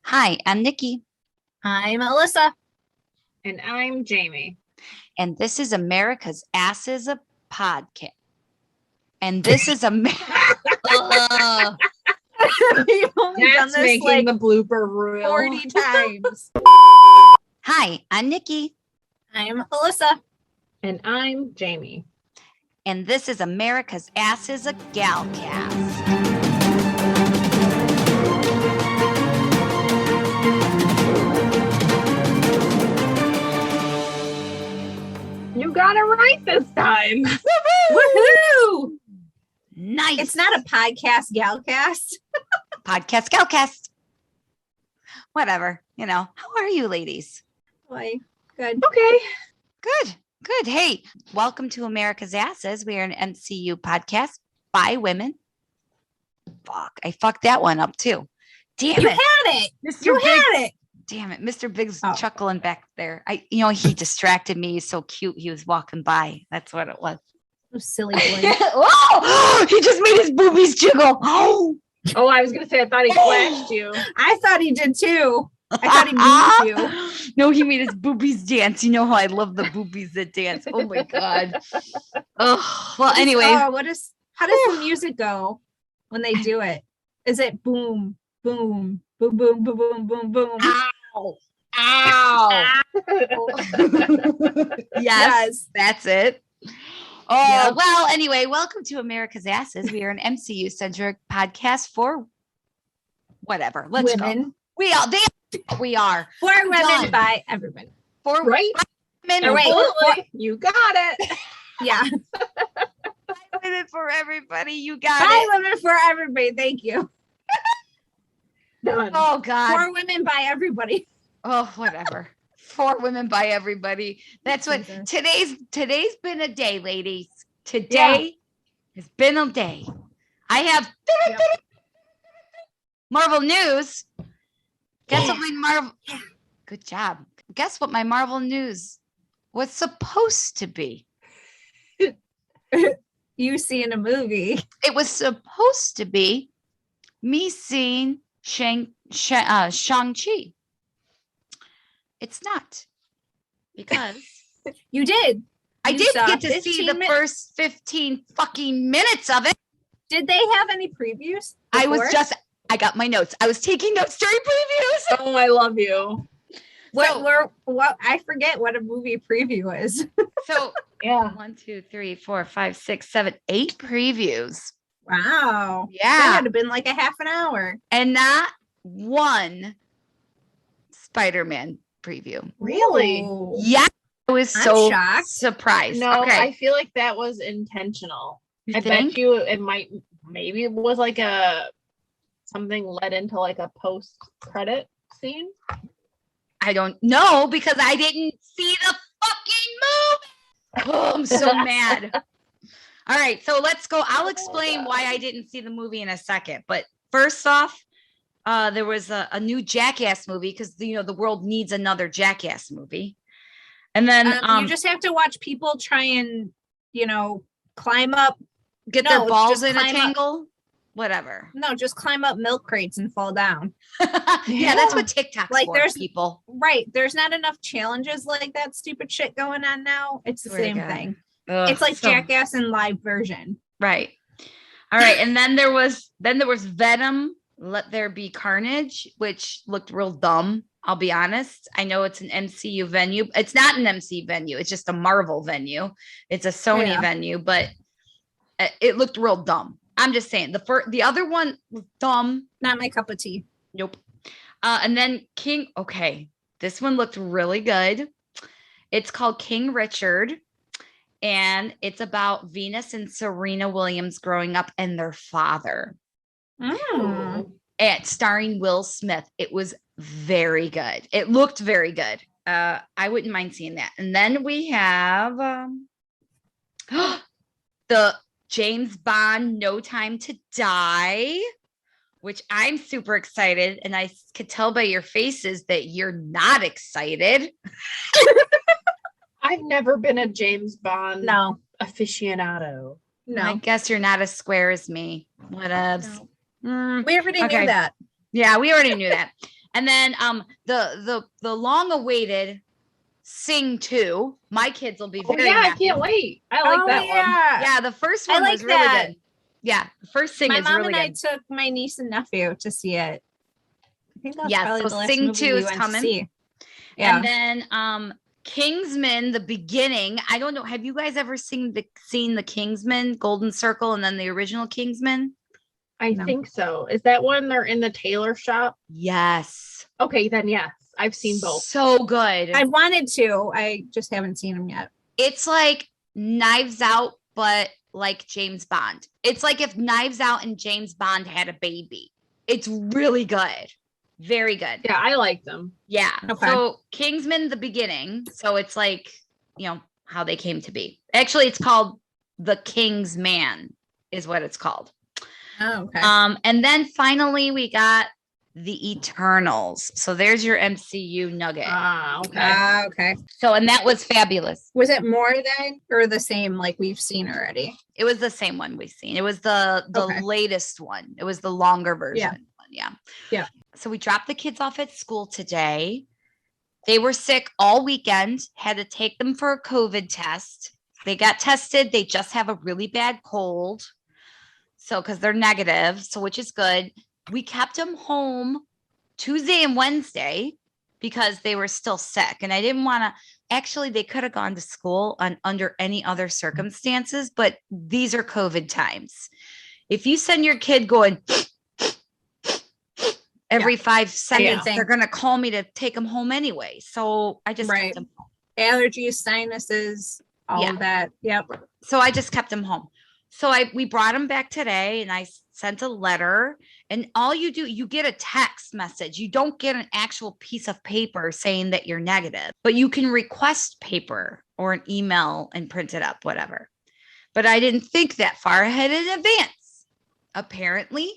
Hi, I'm Nikki, I'm Alyssa. And I'm Jamie. and this is America's Asses a podcast. And this is America. You've only done That's this making like the blooper reel. 40 times. Hi, I'm Nikki, I'm Alyssa. And I'm Jamie. and this is America's Asses a Galcast. You got it right this time. Woohoo! Nice. It's not a podcast, Galcast. podcast Galcast. Whatever, how are you ladies? Boy, good. Okay. Good. Hey, welcome to America's Asses. We are an MCU podcast by women. Fuck, I fucked that one up too. Damn You it. had it. Mr. You Big- had it. Damn it. Mr. Big's Oh. chuckling back there. He distracted me. He's so cute. He was walking by. That's what it was. Oh, silly boy. Oh, he just made his boobies jiggle. Oh, Oh, I was going to say, I thought he flashed you. I thought he did too. I thought he moved you. No, he made his boobies dance. You know how I love the boobies that dance. Oh my God. Oh, well, anyway. How does the music go when they do it? Is it boom, boom, boom, boom, boom, boom, boom, boom? Ow. Ow. Yes, that's it. Oh, Yeah. well, anyway, welcome to America's Asses. We are an MCU centric podcast for whatever. Let's go. Women. We are For women Done. by everybody. for Right? women. Or wait. Absolutely. You got it. Yeah. Women for everybody. You got By it. women for everybody. Thank you. Done. Oh God. For women by everybody. Oh, whatever. For women by everybody. That's what Jesus. today's been a day, ladies. Today has been a day. I have Yep. Marvel news. Guess what Yeah. my Marvel Yeah. Good job. Guess what my Marvel news was supposed to be? You see in a movie. It was supposed to be me seeing Shang-Chi. It's not, because You did. I You did saw get to see 15 the min- first 15 fucking minutes of it. Did they have any previews? I before? got my notes. I was taking notes during previews. Oh, I love you. What I forget what a movie preview is. So Yeah. 1, 2, 3, 4, 5, 6, 7, 8 previews. Wow. That Yeah. had to been like a half an hour. And not one Spider-Man preview. Really? Ooh. Yeah. I was I'm so shocked. surprised. No, Okay. I feel like that was intentional. You I think? bet you maybe it was like something led into like a post-credit scene. I don't know because I didn't see the fucking movie. Oh, I'm so mad. All right, so let's go. I'll explain why I didn't see the movie in a second. But first off, there was a new Jackass movie because the world needs another Jackass movie. And then You just have to watch people try and, climb up. get no, their balls just in a climb up. tangle. Whatever. No, just climb up milk crates and fall down. Yeah, that's what TikTok's Like, for, there's- people. Right. There's not enough challenges like that stupid shit going on now. It's the Swear to same God. thing. Ugh, It's like so- Jackass in live version. Right. All right. And then there was Venom, Let There Be Carnage, which looked real dumb. I'll be honest. I know it's an MCU venue. It's not an MCU venue. It's just a Marvel venue. It's a Sony Yeah. venue, but it looked real dumb. I'm just saying the other one was dumb. Not my cup of tea. Nope. And then King. Okay. This one looked really good. It's called King Richard. And it's about Venus and Serena Williams growing up and their father. Mm. And starring Will Smith. It was very good. It looked very good. I wouldn't mind seeing that. And then we have the James Bond No Time to Die, which I'm super excited. And I could tell by your faces that you're not excited. I've never been a James Bond No. aficionado. I guess you're not as square as me. Whatevs. No. We already Okay. knew that. Yeah, we already knew that. And then the long awaited Sing 2. My kids will be Oh, very yeah, I happy. can't wait. I like that one. Yeah, the first I one like was really that. good. Yeah, the first Sing My is mom really and I good. took my niece and nephew to see it. I think that's Yeah, probably so the last Sing movie 2 we is went coming. to see. Yeah. And then Kingsman, the beginning. I don't know. Have you guys ever seen the Kingsman, Golden Circle, and then the original Kingsman? I No. think so. Is that when they're in the tailor shop? Yes. Okay, then yes. I've seen both. So good. I wanted to. I just haven't seen them yet. It's like Knives Out, but like James Bond. It's like if Knives Out and James Bond had a baby. It's really good. Very good. Yeah, I like them. Yeah. Okay. So Kingsman, the beginning. So it's like, how they came to be. Actually, it's called The King's Man is what it's called. Oh, okay. And then finally we got The Eternals. So there's your MCU nugget. Okay. Okay. So, and that was fabulous. Was it more than or the same like we've seen already? It was the same one we've seen. It was the Okay. latest one. It was the longer version. Yeah. One. Yeah. Yeah. So we dropped the kids off at school today. They were sick all weekend, had to take them for a COVID test. They got tested. They just have a really bad cold. So, because they're negative, so which is good. We kept them home Tuesday and Wednesday because they were still sick. And I didn't want to, actually, they could have gone to school under any other circumstances, but these are COVID times. If you send your kid going every 5 seconds, they're going to call me to take them home anyway. So I just kept them home. Allergies, sinuses, all of that. Yep. So I just kept them home. So we brought them back today and I sent a letter, and all you do, you get a text message. You don't get an actual piece of paper saying that you're negative, but you can request paper or an email and print it up, whatever. But I didn't think that far ahead in advance, apparently.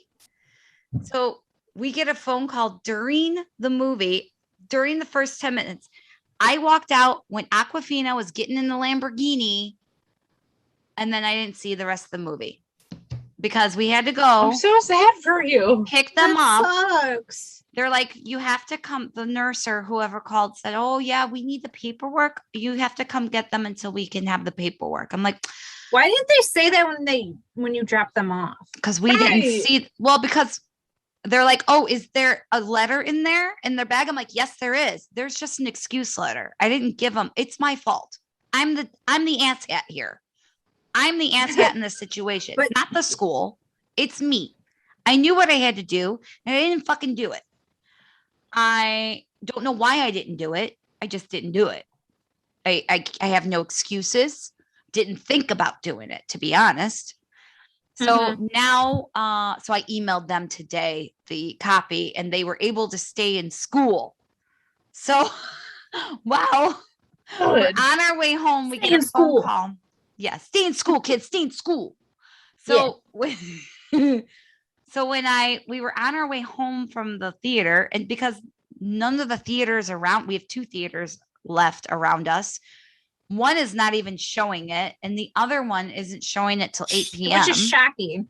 So we get a phone call during the movie, during the first 10 minutes. I walked out when Aquafina was getting in the Lamborghini, and then I didn't see the rest of the movie because we had to go. I'm so sad for you. Pick them up. Sucks. They're like, you have to come. The nurse or whoever called said, oh, yeah, we need the paperwork. You have to come get them until we can have the paperwork. I'm like, why didn't they say that when you dropped them off? because we didn't see. Well, because they're like, oh, is there a letter in their bag? I'm like, yes, there is. There's just an excuse letter. I didn't give them. It's my fault. I'm the asshat here. I'm the asshat in this situation, but not the school. It's me. I knew what I had to do, and I didn't fucking do it. I don't know why I didn't do it. I just didn't do it. I have no excuses. Didn't think about doing it, to be honest. So now, so I emailed them today, the copy, and they were able to stay in school. So, wow. We're on our way home. We get a phone call. Yeah, stay in school, kids. Stay in school. So, so when we were on our way home from the theater, and because none of the theaters around, we have 2 theaters left around us. One is not even showing it, and the other one isn't showing it till 8 p.m. Which is shocking.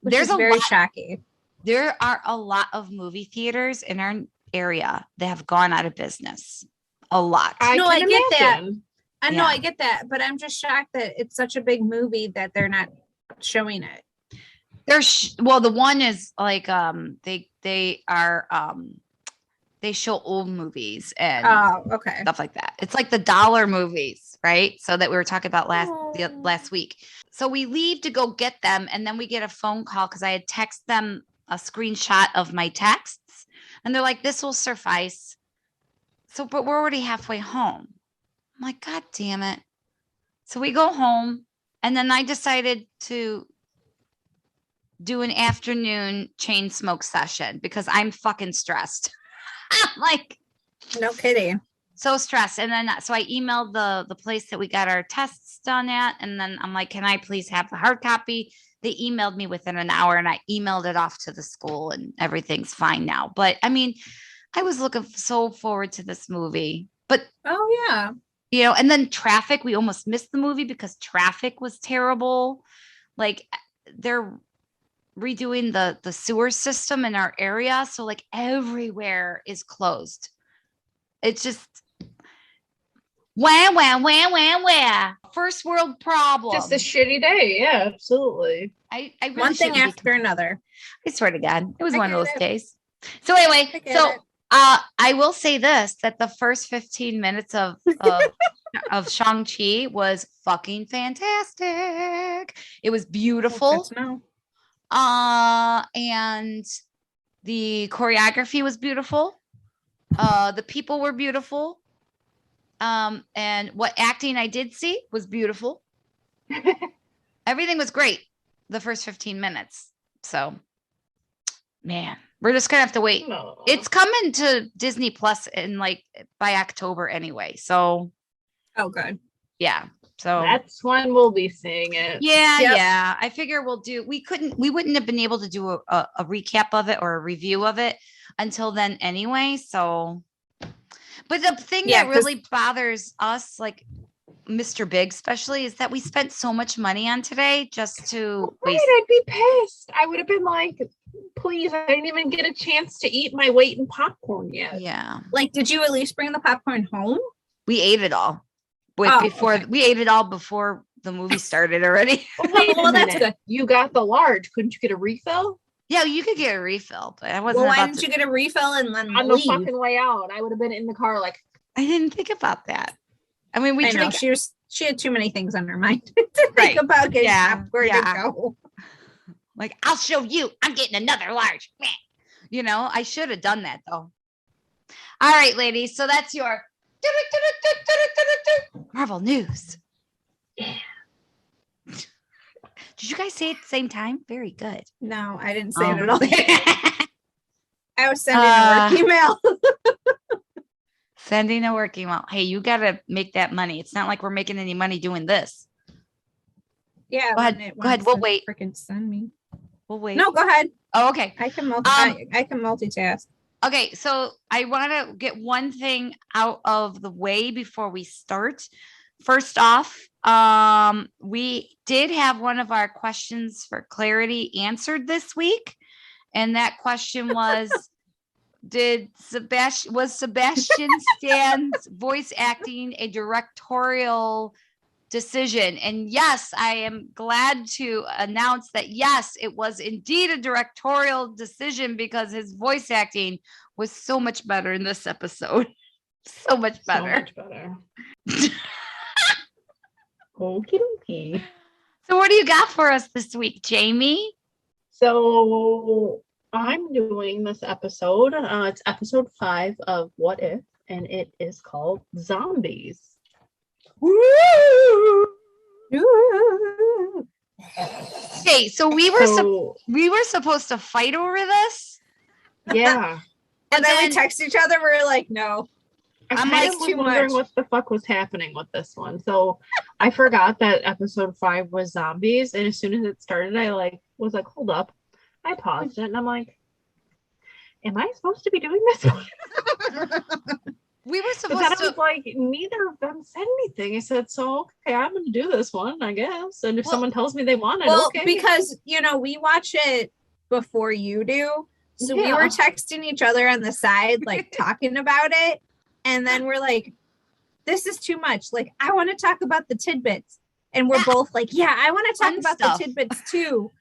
There's very shocking. There are a lot of movie theaters in our area that have gone out of business. A lot. I get that. I know, I get that, but I'm just shocked that it's such a big movie that they're not showing it. Well, the one is like they show old movies and stuff like that. It's like the dollar movies, right? So that we were talking about last week. So we leave to go get them, and then we get a phone call because I had texted them a screenshot of my texts, and they're like, "This will suffice." So, but we're already halfway home. I'm like, God damn it. So we go home, and then I decided to do an afternoon chain smoke session because I'm fucking stressed. I'm like, no kidding. So stressed. And then, so I emailed the place that we got our tests done at. And then I'm like, can I please have the hard copy? They emailed me within an hour, and I emailed it off to the school, and everything's fine now. But I mean, I was looking so forward to this movie, but and then traffic, we almost missed the movie because traffic was terrible. Like they're redoing the sewer system in our area. So like everywhere is closed. It's just wah. First world problem. Just a shitty day. Yeah, absolutely. I really One thing shouldn't be after another. I swear to God, it was I one of get those it. days. So anyway, I get so it. I will say this, that the first 15 minutes of Shang-Chi was fucking fantastic. It was beautiful. That's no. And the choreography was beautiful. The people were beautiful. And what acting I did see was beautiful. Everything was great the first 15 minutes. So, man, we're just gonna have to wait. No. It's coming to Disney Plus in like by October anyway. So, Oh, good. yeah. So That's when we'll be seeing it. yeah, Yep. yeah. I figure we wouldn't have been able to do a recap of it or a review of it until then anyway. So, but the thing Yeah, that really bothers us, like Mr. Big especially, is that we spent so much money on today just to Right, waste. I'd be pissed. I would have been like, please, I didn't even get a chance to eat my weight in popcorn yet. Yeah, Like, did you at least bring the popcorn home? we ate it all. We ate it all before the movie started already. But wait Well, a that's minute. good. You got the large. Couldn't you get a refill? Yeah, you could get a refill, but I wasn't Well, why about didn't to. you get a refill and then On the leave? fucking way out, I would have been in the car like, I didn't think about that. I mean, we I know drink. she had too many things on her mind to think Right. about getting Yeah, popcorn yeah. to go. Like, I'll show you. I'm getting another large. Meh. You know, I should have done that though. All right, ladies. So that's your Marvel news. Did you guys say it at the same time? Very good. No, I didn't say it at Oh. all. I was sending a work email. Sending a work email. Hey, you got to make that money. It's not like we're making any money doing this. Yeah. Go ahead. Go ahead. We'll wait. Freaking send me. We'll wait. No, go ahead. Oh, okay. I can I can multitask. Okay, so I want to get one thing out of the way before we start. First off, we did have one of our questions for clarity answered this week, and that question was, was Sebastian Stan's voice acting a directorial decision? And yes, I am glad to announce that yes, it was indeed a directorial decision because his voice acting was so much better in this episode. So much better. so much better. Okie dokie. So what do you got for us this week, Jamie? So I'm doing this episode. It's episode 5 of What If, and it is called Zombies. Okay, so we were supposed to fight over this. Yeah. And then we then- text each other. We're like, no. I'm like, kind of too wondering much. what the fuck was happening with this one. So I forgot that episode 5 was zombies, and as soon as it started, I was like, hold up. I paused it, and I'm like, am I supposed to be doing this one? We were But supposed then I to. was like, neither of them said anything. I said, so okay, I'm gonna do this one, I guess. And if Well- someone tells me they want it, Well, okay. because we watch it before you do. So we Yeah. were texting each other on the side, like talking about it. And then we're like, this is too much. Like, I want to talk about the tidbits. And we're Yeah. both like, yeah, I want to talk Fun about stuff. the tidbits too.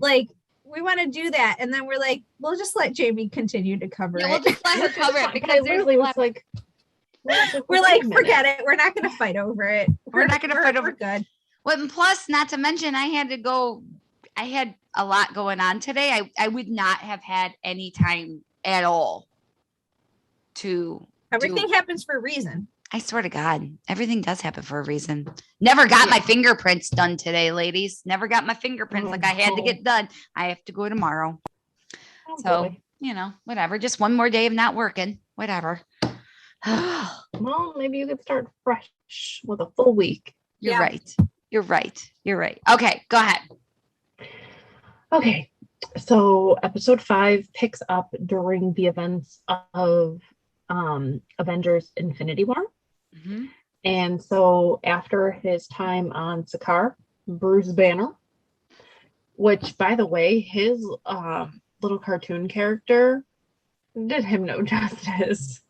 Like, we want to do that. And then we're like, we'll just let Jamie continue to cover Yeah, we'll it. just let her Which is cover fine, it but because I there's literally a was lot- like, We're like, forget it. We're not going to fight over it. We're not gonna fight over- We're good. Well, and plus, not to mention, I had a lot going on today. I would not have had any time at all to Everything happens for a reason. I swear to God, everything does happen for a reason. Never got my fingerprints done today, ladies. Never got my fingerprints like I had to get done. I have to go tomorrow. Oh, So, boy. whatever. Just one more day of not working. Whatever. Well, maybe you could start fresh with a full week. You're Yeah. right. You're right. You're right. Okay, go ahead. Okay, so episode 5 picks up during the events of Avengers Infinity War. Mhm. And so after his time on Sakaar, Bruce Banner which, by the way, his little cartoon character did him no justice.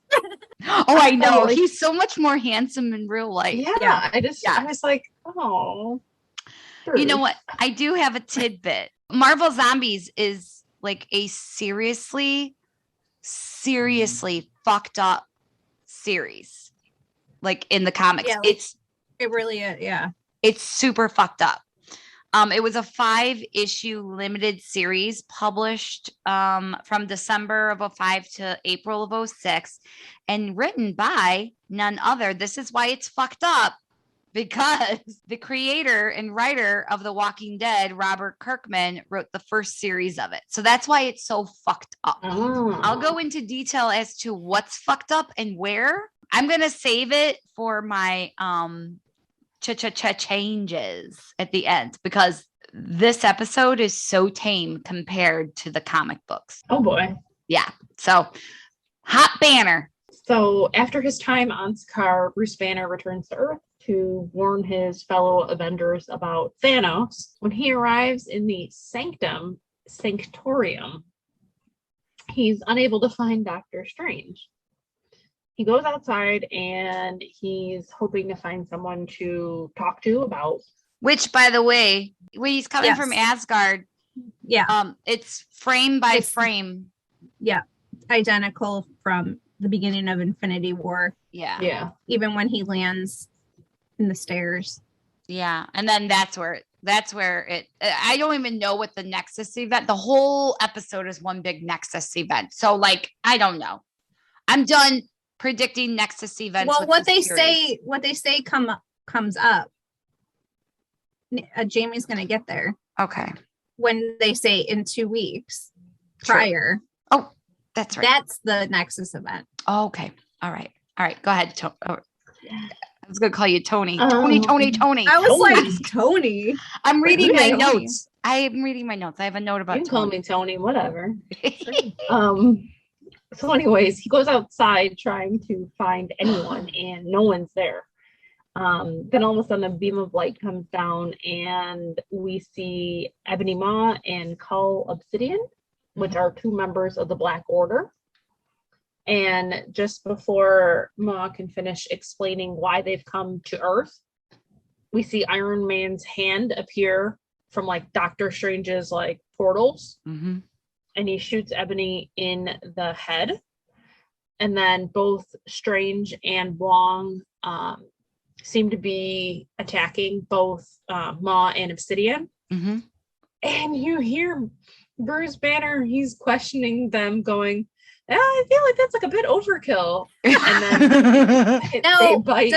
Oh, I know. He's so much more handsome in real life. Yeah. I was like, oh. You know what? I do have a tidbit. Marvel Zombies is like a seriously fucked up series. Like in the comics. Yeah, like, it really is. Yeah. It's super fucked up. It was a 5-issue limited series published from December of 2005 to April of 2006 and written by none other. This is why it's fucked up, because the creator and writer of The Walking Dead, Robert Kirkman, wrote the first series of it. So that's why it's so fucked up. Oh. I'll go into detail as to what's fucked up and where. I'm going to save it for my changes at the end, because this episode is so tame compared to the comic books. Oh boy. Yeah. So hot banner. So after his time on Sakaar, Bruce Banner returns to Earth to warn his fellow Avengers about Thanos. When he arrives in the Sanctorium, he's unable to find Doctor Strange. He goes outside and he's hoping to find someone to talk to about. Which, by the way, when he's coming from Asgard, it's frame by frame. Yeah, identical from the beginning of Infinity War. Yeah. Even when he lands in the stairs. Yeah, and then that's where it. I don't even know what the Nexus event. The whole episode is one big Nexus event. So, like, I don't know. I'm done predicting Nexus events. Well, what they say comes up. Jamie's gonna get there. Okay. When they say in 2 weeks prior. Oh, that's right. That's the Nexus event. Oh, okay. All right. Go ahead. I was gonna call you Tony. Tony. I was like, Tony. I'm reading my notes. I am reading my notes. I have a note about. You can call me Tony. Whatever. So anyways, he goes outside trying to find anyone and no one's there. Then all of a sudden a beam of light comes down and we see Ebony Maw and Cull Obsidian, which are 2 members of the Black Order. And just before Maw can finish explaining why they've come to Earth, we see Iron Man's hand appear from like Doctor Strange's like portals. Mm-hmm. And he shoots Ebony in the head. And then both Strange and Wong seem to be attacking both Maw and Obsidian. Mm-hmm. And you hear Bruce Banner, he's questioning them going, I feel like that's like a bit overkill. And then they bite.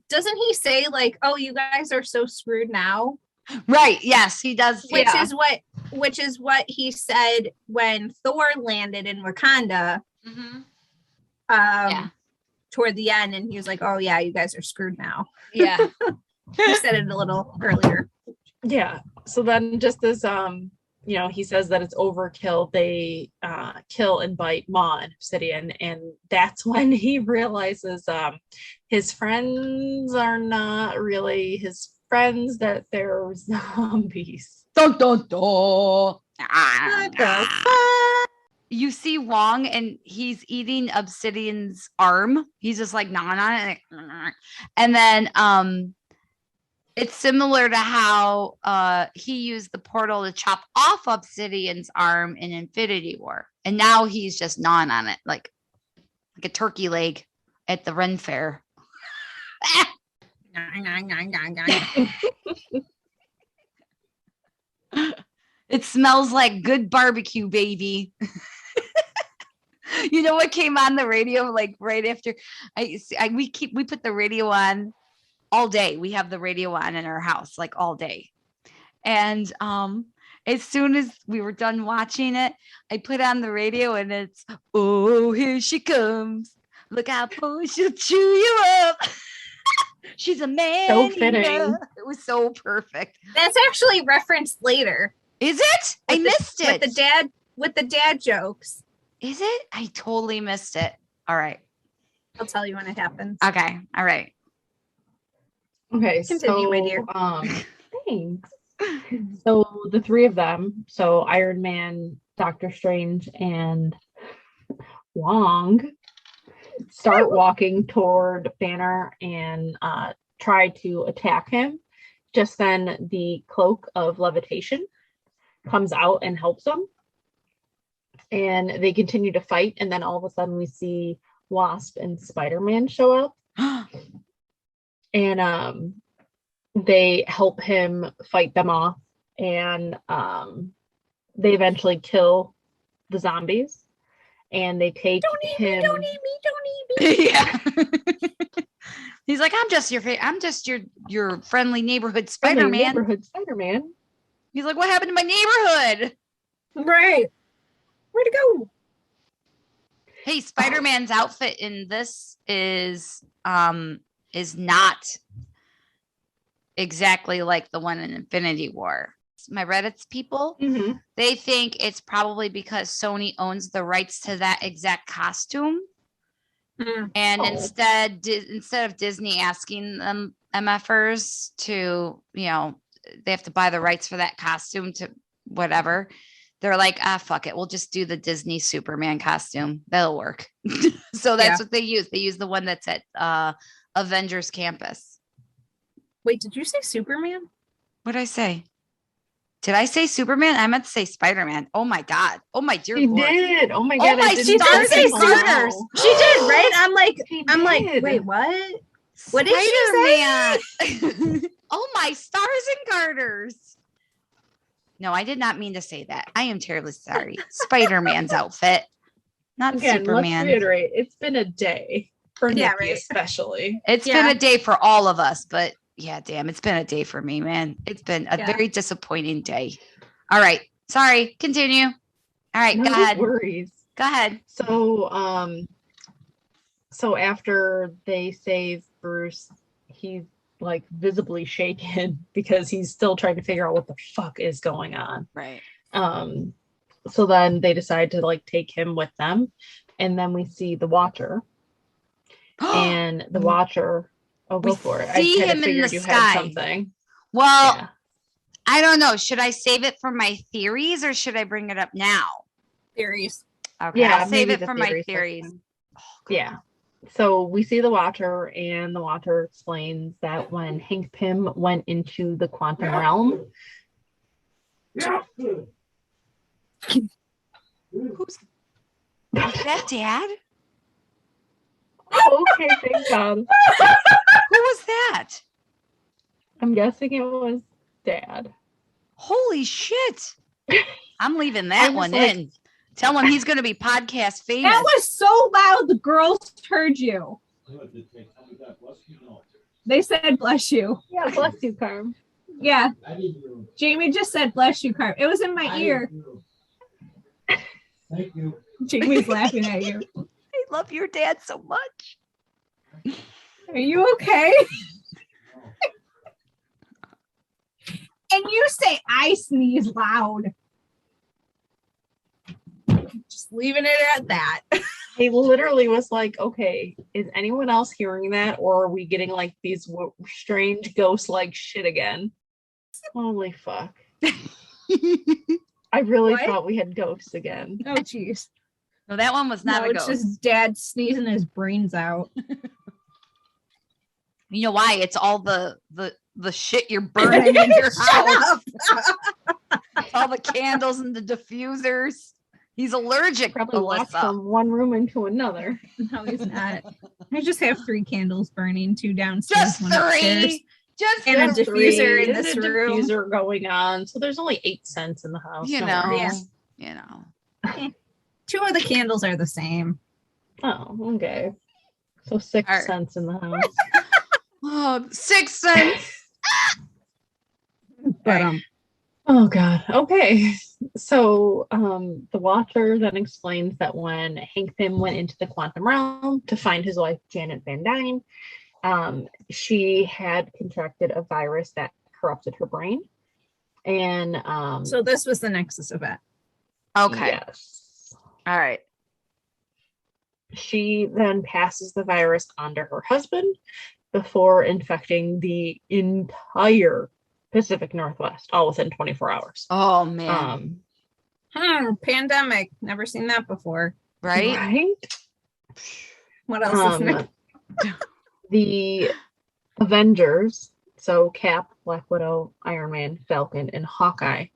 Doesn't he say like, oh, you guys are so screwed now? Right. Yes, he does. Which is what he said when Thor landed in Wakanda. Mm-hmm. Toward the end, and he was like, "Oh yeah, you guys are screwed now." Yeah, he said it a little earlier. Yeah. So then, just as he says that it's overkill, they kill and bite Maw and Obsidian, and that's when he realizes his friends are not really his friends; that they're zombies. Dun, dun, dun. You see Wong and he's eating Obsidian's arm. He's just like gnawing on it. And then it's similar to how he used the portal to chop off Obsidian's arm in Infinity War. And now he's just gnawing on it like a turkey leg at the Ren Fair. It smells like good barbecue, baby. You know what came on the radio like right after we put the radio on all day. We have the radio on in our house like all day. And as soon as we were done watching it, I put on the radio and it's, oh, here she comes. Look how she'll chew you up. She's a man. So fitting. It was so perfect. That's actually referenced later. Is it? I missed it. With the dad jokes. Is it? I totally missed it. All right. I'll tell you when it happens. Okay. All right. Okay. Continue, my dear. Thanks. So the three of them, so Iron Man, Doctor Strange, and Wong, start walking toward Banner and try to attack him. Just then, the cloak of levitation comes out and helps them. And they continue to fight. And then all of a sudden, we see Wasp and Spider-Man show up. And they help him fight them off. And they eventually kill the zombies. And they take him. Don't eat me. Yeah. He's like, I'm just your friendly neighborhood Spider-Man. Spider-Man. He's like, what happened to my neighborhood? Right. Where'd it go? Hey, Spider-Man's outfit in this is not exactly like the one in Infinity War. My Reddit's people, they think it's probably because Sony owns the rights to that exact costume. And instead of Disney asking them MFers to, they have to buy the rights for that costume to whatever. They're like, fuck it. We'll just do the Disney Superman costume. That'll work. So that's what they use. They use the one that's at Avengers Campus. Wait, did you say Superman? What'd I say? Did I say Superman? I meant to say Spider-Man. Oh my God. Oh my dear She Lord. did. Oh my God. Oh my She did say garters. She did, right? I'm like, wait, what? What did she say? Oh my stars and garters. No, I did not mean to say that. I am terribly sorry. Spider-Man's outfit, not Superman. Let's reiterate. It's been a day for Nikki, right. especially. It's been a day for all of us, but yeah, damn, it's been a day for me, man. It's been a very disappointing day. All right. Sorry. Continue. All right. No go ahead. Worries. Go ahead. So after they save Bruce, he's like visibly shaken because he's still trying to figure out what the fuck is going on. Right. So then they decide to like take him with them. And then we see the Watcher. And the Watcher. Oh, go for it. See I kind him of in figured the you sky. had something. Well, I don't know. Should I save it for my theories or should I bring it up now? Theories. Okay. Yeah, I'll save maybe it the for my theories theories. section. Yeah. So we see the Watcher, and the Watcher explains that when Hank Pym went into the quantum realm. Who's that, Dad? Okay, thank God. Who was that? I'm guessing it was Dad. Holy shit. I'm leaving that one in. Tell him he's going to be podcast famous. That was so loud. The girls heard you. They said, bless you. Yeah, bless you, Carm. Yeah. Jamie just said, bless you, Carm. It was in my ear. Thank you. Jamie's laughing at you. I love your dad so much. Are you okay? And you say I sneeze loud. Just leaving it at that. He literally was like, okay, is anyone else hearing that? Or are we getting like these strange ghost-like shit again? Holy fuck. I really thought we had ghosts again. Oh, jeez. No, that one was not a ghost. It's just Dad sneezing his brains out. You know why? It's all the shit you're burning in your house. All the candles and the diffusers. He's allergic. Probably walked from one room into another. No, he's not. I just have 3 candles burning, 2 downstairs, Just 1 upstairs. 3. Just and a diffuser in There's this a room. diffuser going on. So there's only 8 cents in the house. You Don't know. worry. Yeah. You know. 2 of the candles are the same. Oh, okay. So 6 All right. cents in the house. Oh, 6 cents. But Oh God. Okay. So the Watcher then explains that when Hank Pym went into the quantum realm to find his wife Janet Van Dyne, she had contracted a virus that corrupted her brain. And so this was the Nexus event. Okay. Yes. All right. She then passes the virus on to her husband before infecting the entire Pacific Northwest, all within 24 hours. Oh man. Pandemic. Never seen that before. Right? Right? What else is new? The Avengers, so Cap, Black Widow, Iron Man, Falcon, and Hawkeye,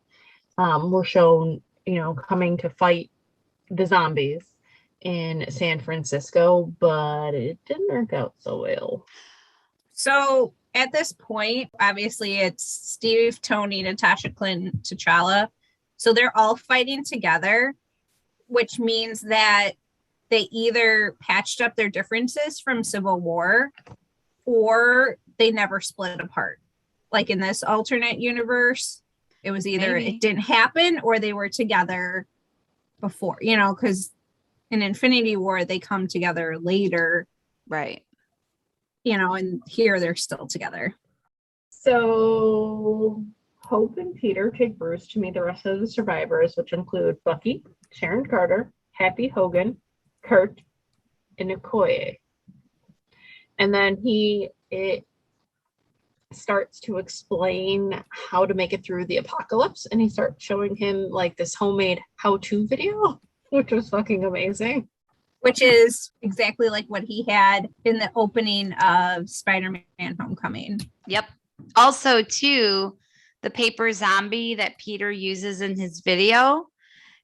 were shown, coming to fight the zombies in San Francisco, but it didn't work out so well. So at this point, obviously it's Steve, Tony, Natasha, Clint, T'Challa. So they're all fighting together, which means that they either patched up their differences from Civil War or they never split apart. Like in this alternate universe, it was either it didn't happen or they were together before, because in Infinity War, they come together later. Right. And here they're still together. So Hope and Peter take Bruce to meet the rest of the survivors, which include Bucky, Sharon Carter, Happy Hogan, Kurt, and Okoye. And then it starts to explain how to make it through the apocalypse, and he starts showing him like this homemade how-to video, which was fucking amazing. Which is exactly like what he had in the opening of Spider-Man Homecoming. Yep. Also, too, the paper zombie that Peter uses in his video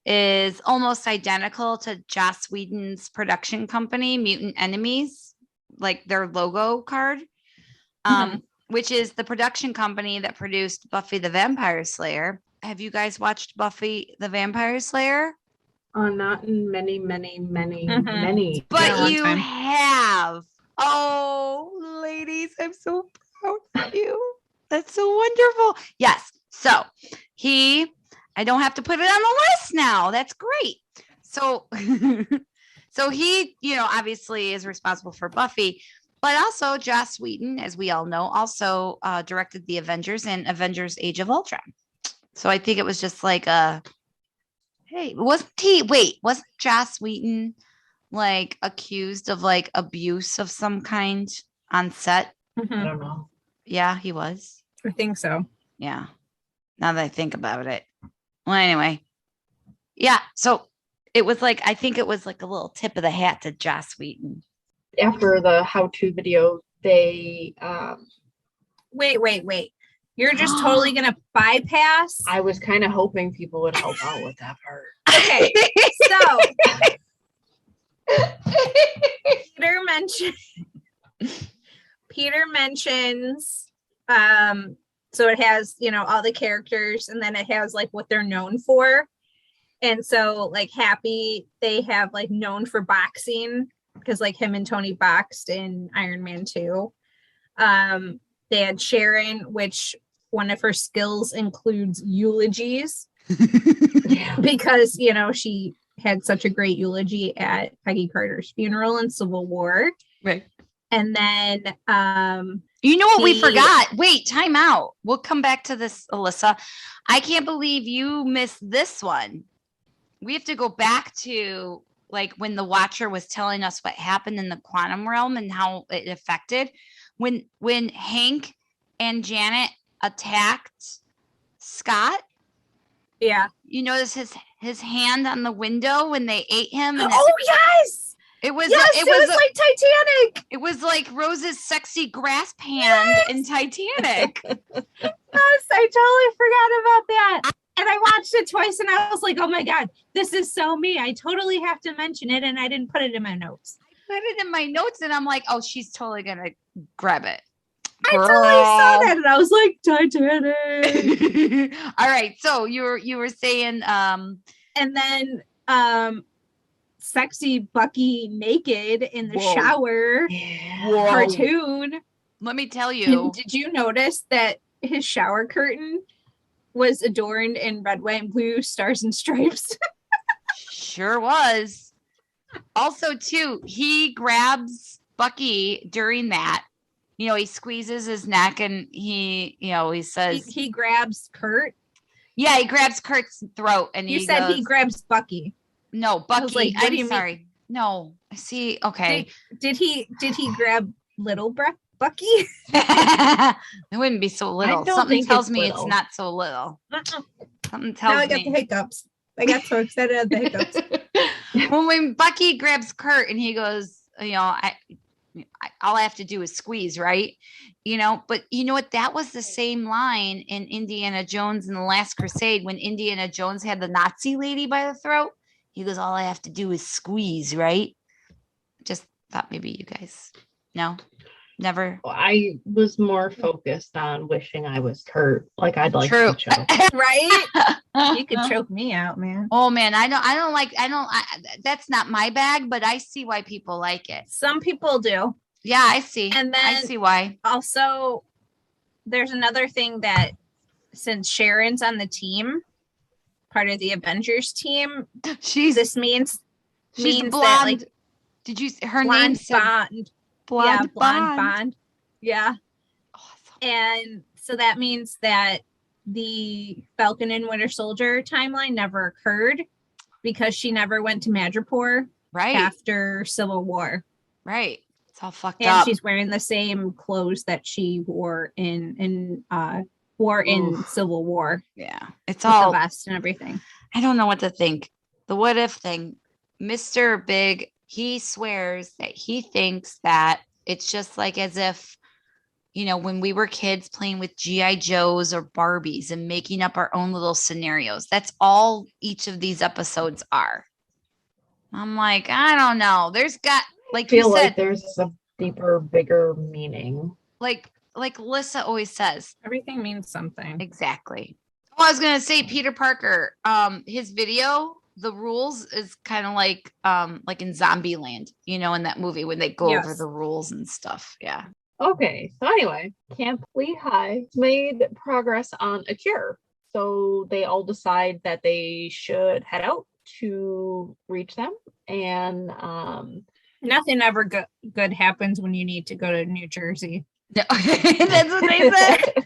is almost identical to Joss Whedon's production company, Mutant Enemies, like their logo card, which is the production company that produced Buffy the Vampire Slayer. Have you guys watched Buffy the Vampire Slayer? Not in many. But you have. Oh, ladies, I'm so proud of you. That's so wonderful. Yes. So I don't have to put it on the list now. That's great. So, so he, obviously is responsible for Buffy, but also Joss Whedon, as we all know, also directed the Avengers and Avengers Age of Ultron. So I think it was just like hey, wasn't Joss Whedon like accused of like abuse of some kind on set? I don't know. Yeah, he was. I think so. Yeah. Now that I think about it. Well, anyway. Yeah. So it was like, I think it was like a little tip of the hat to Joss Whedon. After the how-to video, they Wait. You're just totally gonna bypass. I was kind of hoping people would help out with that part. Okay, so Peter mentions so it has all the characters, and then it has like what they're known for. And so like Happy, they have like known for boxing because like him and Tony boxed in Iron Man 2. They had Sharon, which one of her skills includes eulogies because, she had such a great eulogy at Peggy Carter's funeral in Civil War. Right. And then, you know what we forgot? Wait, time out. We'll come back to this, Alyssa. I can't believe you missed this one. We have to go back to like when the Watcher was telling us what happened in the quantum realm and how it affected when Hank and Janet attacked Scott. Yeah. You notice his hand on the window when they ate him. And yes. It was like Titanic. It was like Rose's sexy grasp hand in Titanic. Yes, I totally forgot about that. And I watched it twice and I was like, oh my God, this is so me. I totally have to mention it. And I didn't put it in my notes. I put it in my notes and I'm like, oh, she's totally going to grab it. Girl. I totally saw that and I was like, Titanic. All right. So you were saying and then sexy Bucky naked in the shower cartoon. Let me tell you. And did you notice that his shower curtain was adorned in red, white, and blue stars and stripes? Sure was. Also, too, he grabs Bucky during that. He squeezes his neck and he says he grabs Kurt. Yeah, he grabs Kurt's throat and he said he grabs Bucky. No, Bucky. Like, I'm sorry. Mean? No, I see. Okay. Did he grab little Bucky? It wouldn't be so little. don't Something think tells it's me it's little. not so little. Something Now tells I got the me. hiccups. I got so excited at the hiccups. When Bucky grabs Kurt and he goes, all I have to do is squeeze, right? But you know what? That was the same line in Indiana Jones in The Last Crusade when Indiana Jones had the Nazi lady by the throat. He goes, all I have to do is squeeze, right? Just thought maybe you guys, no, never. I was more focused on wishing I was Kurt. Like I'd like True. to choke. Right? You could choke me out, man. Oh man, that's not my bag, but I see why people like it. Some people do. Yeah, I see. And then I see why. Also, there's another thing that since Sharon's on the team, part of the Avengers team, this means she's blonde. that like did you her blonde name said Bond. blonde Yeah, blonde Bond. Yeah. Awesome. And so that means that the Falcon and Winter Soldier timeline never occurred because she never went to Madripoor Right. after Civil War. Right. It's all fucked And up. she's wearing the same clothes that she wore in Civil War. Yeah. It's with all the vest and everything. I don't know what to think. The what if thing. Mr. Big, he swears that he thinks that it's just like as if, when we were kids playing with G.I. Joes or Barbies and making up our own little scenarios. That's all each of these episodes are. I'm like, I don't know. There's got, like you said, like there's a deeper, bigger meaning. Like Alyssa always says. Everything means something. Exactly. Oh, I was going to say Peter Parker, his video, the rules is kind of like in Zombieland, in that movie when they go over the rules and stuff. Yeah. Okay, so anyway, Camp Lehigh made progress on a cure. So they all decide that they should head out to reach them. And nothing ever good happens when you need to go to New Jersey. No, that's what they said.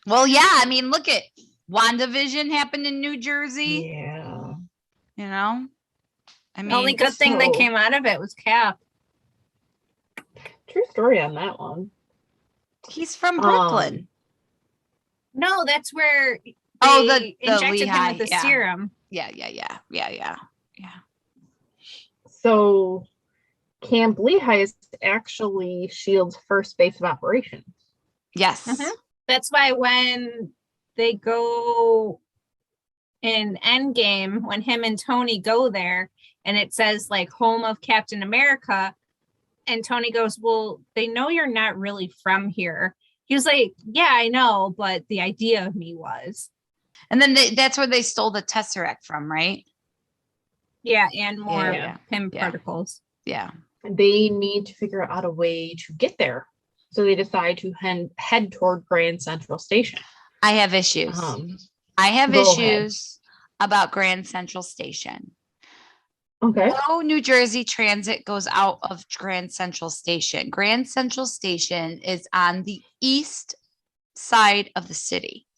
Well, yeah, I mean, look at WandaVision happened in New Jersey. Yeah. I mean, The only good thing that came out of it was Cap. True story on that one. He's from Brooklyn. No, that's where they the injected Lehigh, him with the serum. Yeah. So Camp Lehigh is actually S.H.I.E.L.D.'s first base of operations. Yes. Mm-hmm. That's why when they go in Endgame, when him and Tony go there and it says like home of Captain America, and Tony goes, well, they know you're not really from here. He was like, yeah, I know, but the idea of me was. And then that's where they stole the Tesseract from, right? Yeah, and more PIM Yeah. particles. Yeah. They need to figure out a way to get there. So they decide to head toward Grand Central Station. I have issues. I have issues about Grand Central Station. Okay. No New Jersey Transit goes out of Grand Central Station. Grand Central Station is on the east side of the city.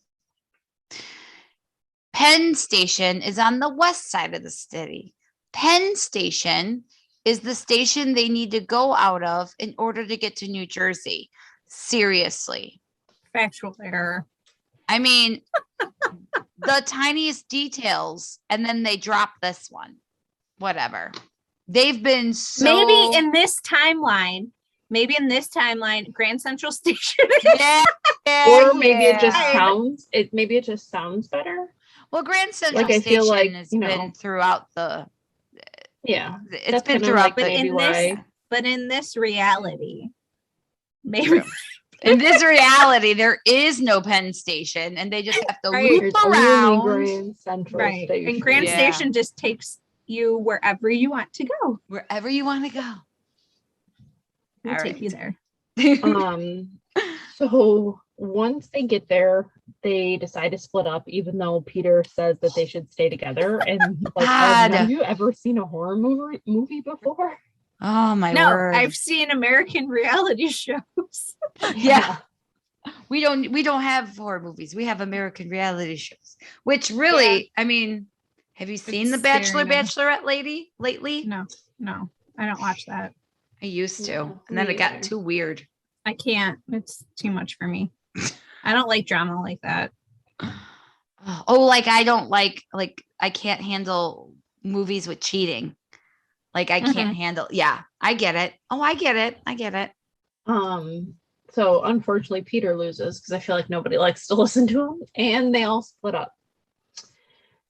Penn Station is on the west side of the city. Penn Station is the station they need to go out of in order to get to New Jersey. Seriously. Factual error. I mean, the tiniest details, and then they drop this one. Whatever. They've been so... Maybe in this timeline, Grand Central Station. Or maybe it just sounds better. Well, Grand Central I feel Station like, has been throughout the... Yeah. It's been throughout the... But in this reality, maybe... In this reality, there is no Penn Station, and they just have to loop There's around. Only Grand Central Station. And Grand Station just takes you wherever you want to go. Wherever you want to go. We'll take you there. So once they get there, they decide to split up, even though Peter says that they should stay together. And have you ever seen a horror movie before? Oh my word! I've seen American reality shows. Yeah. We don't have horror movies. We have American reality shows. Which really, I mean, have you seen The Bachelor, Bachelorette lately? No, I don't watch that. I used to, and then it got too weird. I can't. It's too much for me. I don't like drama like that. Oh, like I don't like I can't handle movies with cheating. Like I can't handle. Yeah, I get it. Oh, I get it. I get it. So unfortunately Peter loses because I feel like nobody likes to listen to him, and they all split up.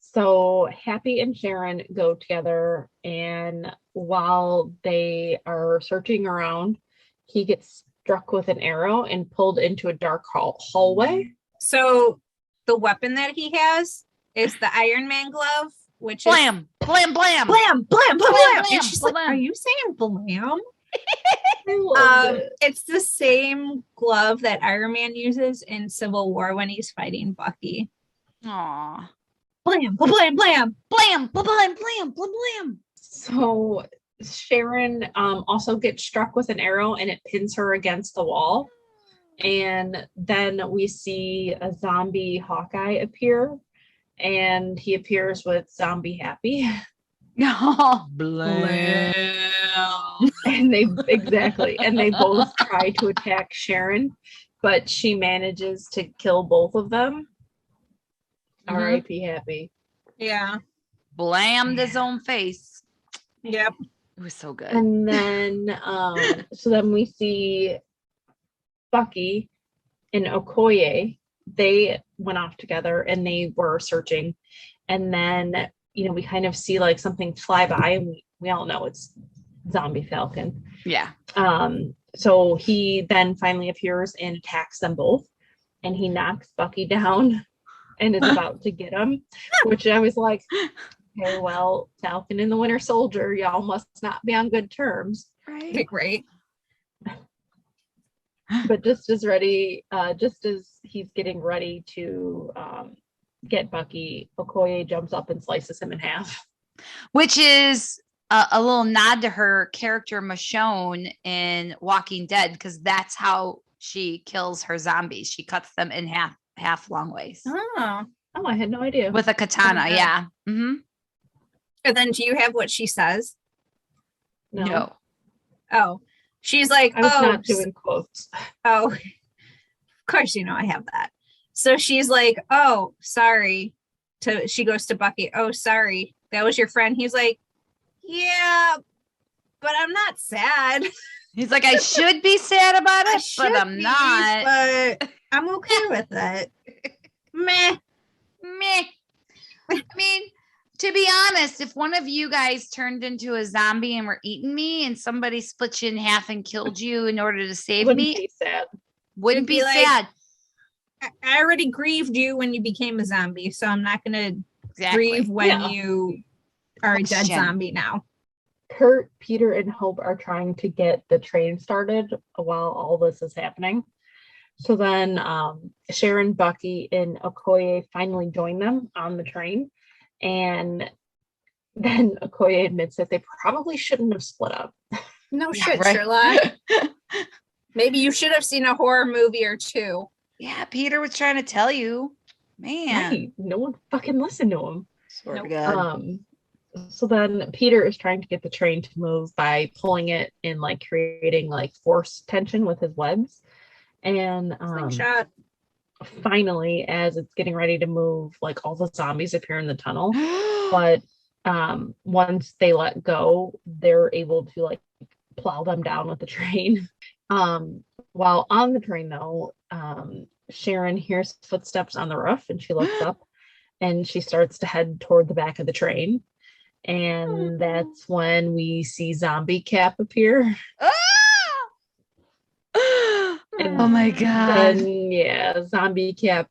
So Happy and Sharon go together, and while they are searching around, he gets struck with an arrow and pulled into a dark hallway. So the weapon that he has is the Iron Man glove, which Blam, is blam, blam, blam, blam, blam, Blam, blam. blam, And she's like, blam. "Are you saying blam?" I loved it. It's the same glove that Iron Man uses in Civil War when he's fighting Bucky. Aw. Blam, blam, blam, blam. Blam, blam, blam, blam, blam, blam. So Sharon also gets struck with an arrow, and it pins her against the wall. And then we see a zombie Hawkeye appear, and he appears with zombie Happy. Oh, blam. And they both try to attack Sharon, but she manages to kill both of them. R.I.P. Happy. Yeah. Blammed his own face. Yep. It was so good. And then so then we see Bucky and Okoye. They went off together and they were searching, and then we kind of see like something fly by, and we all know it's zombie Falcon. Yeah. So he then finally appears and attacks them both, and he knocks Bucky down and is about to get him, which I was like, okay, well, Falcon and the Winter Soldier, y'all must not be on good terms. Right. Great. But just as he's getting ready to get Bucky, Okoye jumps up and slices him in half. Which is a little nod to her character Michonne in Walking Dead, because that's how she kills her zombies. She cuts them in half long ways. Oh, I had no idea. With a katana, Okay. yeah. Mm-hmm. And then do you have what she says? No. Oh, she's like, I was not doing quotes. Oh, of course, I have that. So she's like, oh, sorry. She goes to Bucky. Oh, sorry. That was your friend. He's like, yeah, but I'm not sad. He's like, I should be sad about it, but I'm be, not. But I'm okay with it. Meh. I mean, to be honest, if one of you guys turned into a zombie and were eating me, and somebody split you in half and killed you in order to save me, Be sad. Wouldn't be like, sad. I already grieved you when you became a zombie, so I'm not going to grieve when you are a dead zombie now. Kurt, Peter, and Hope are trying to get the train started while all this is happening. So then Sharon, Bucky, and Okoye finally join them on the train. And then Okoye admits that they probably shouldn't have split up. No shit, right? Sherlock. Maybe you should have seen a horror movie or two. Yeah, Peter was trying to tell you. Man. Right. No one fucking listened to him. Swear to God. So then Peter is trying to get the train to move by pulling it and like creating like force tension with his webs. And finally, as it's getting ready to move, like all the zombies appear in the tunnel. But once they let go, they're able to like plow them down with the train. While on the train though, Sharon hears footsteps on the roof, and she looks up and she starts to head toward the back of the train. And that's when we see Zombie Cap appear. Oh my God. And Zombie Cap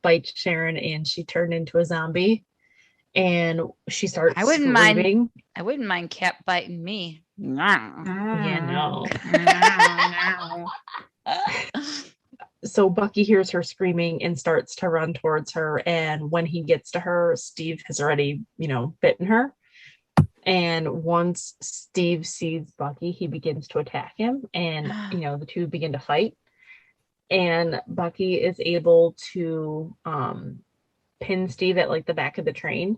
bites Sharon, and she turned into a zombie, and she starts screaming. I wouldn't mind Cap biting me. Yeah, no. So Bucky hears her screaming and starts to run towards her, and when he gets to her, Steve has already, bitten her. And once Steve sees Bucky, he begins to attack him, and the two begin to fight. And Bucky is able to pin Steve at like the back of the train,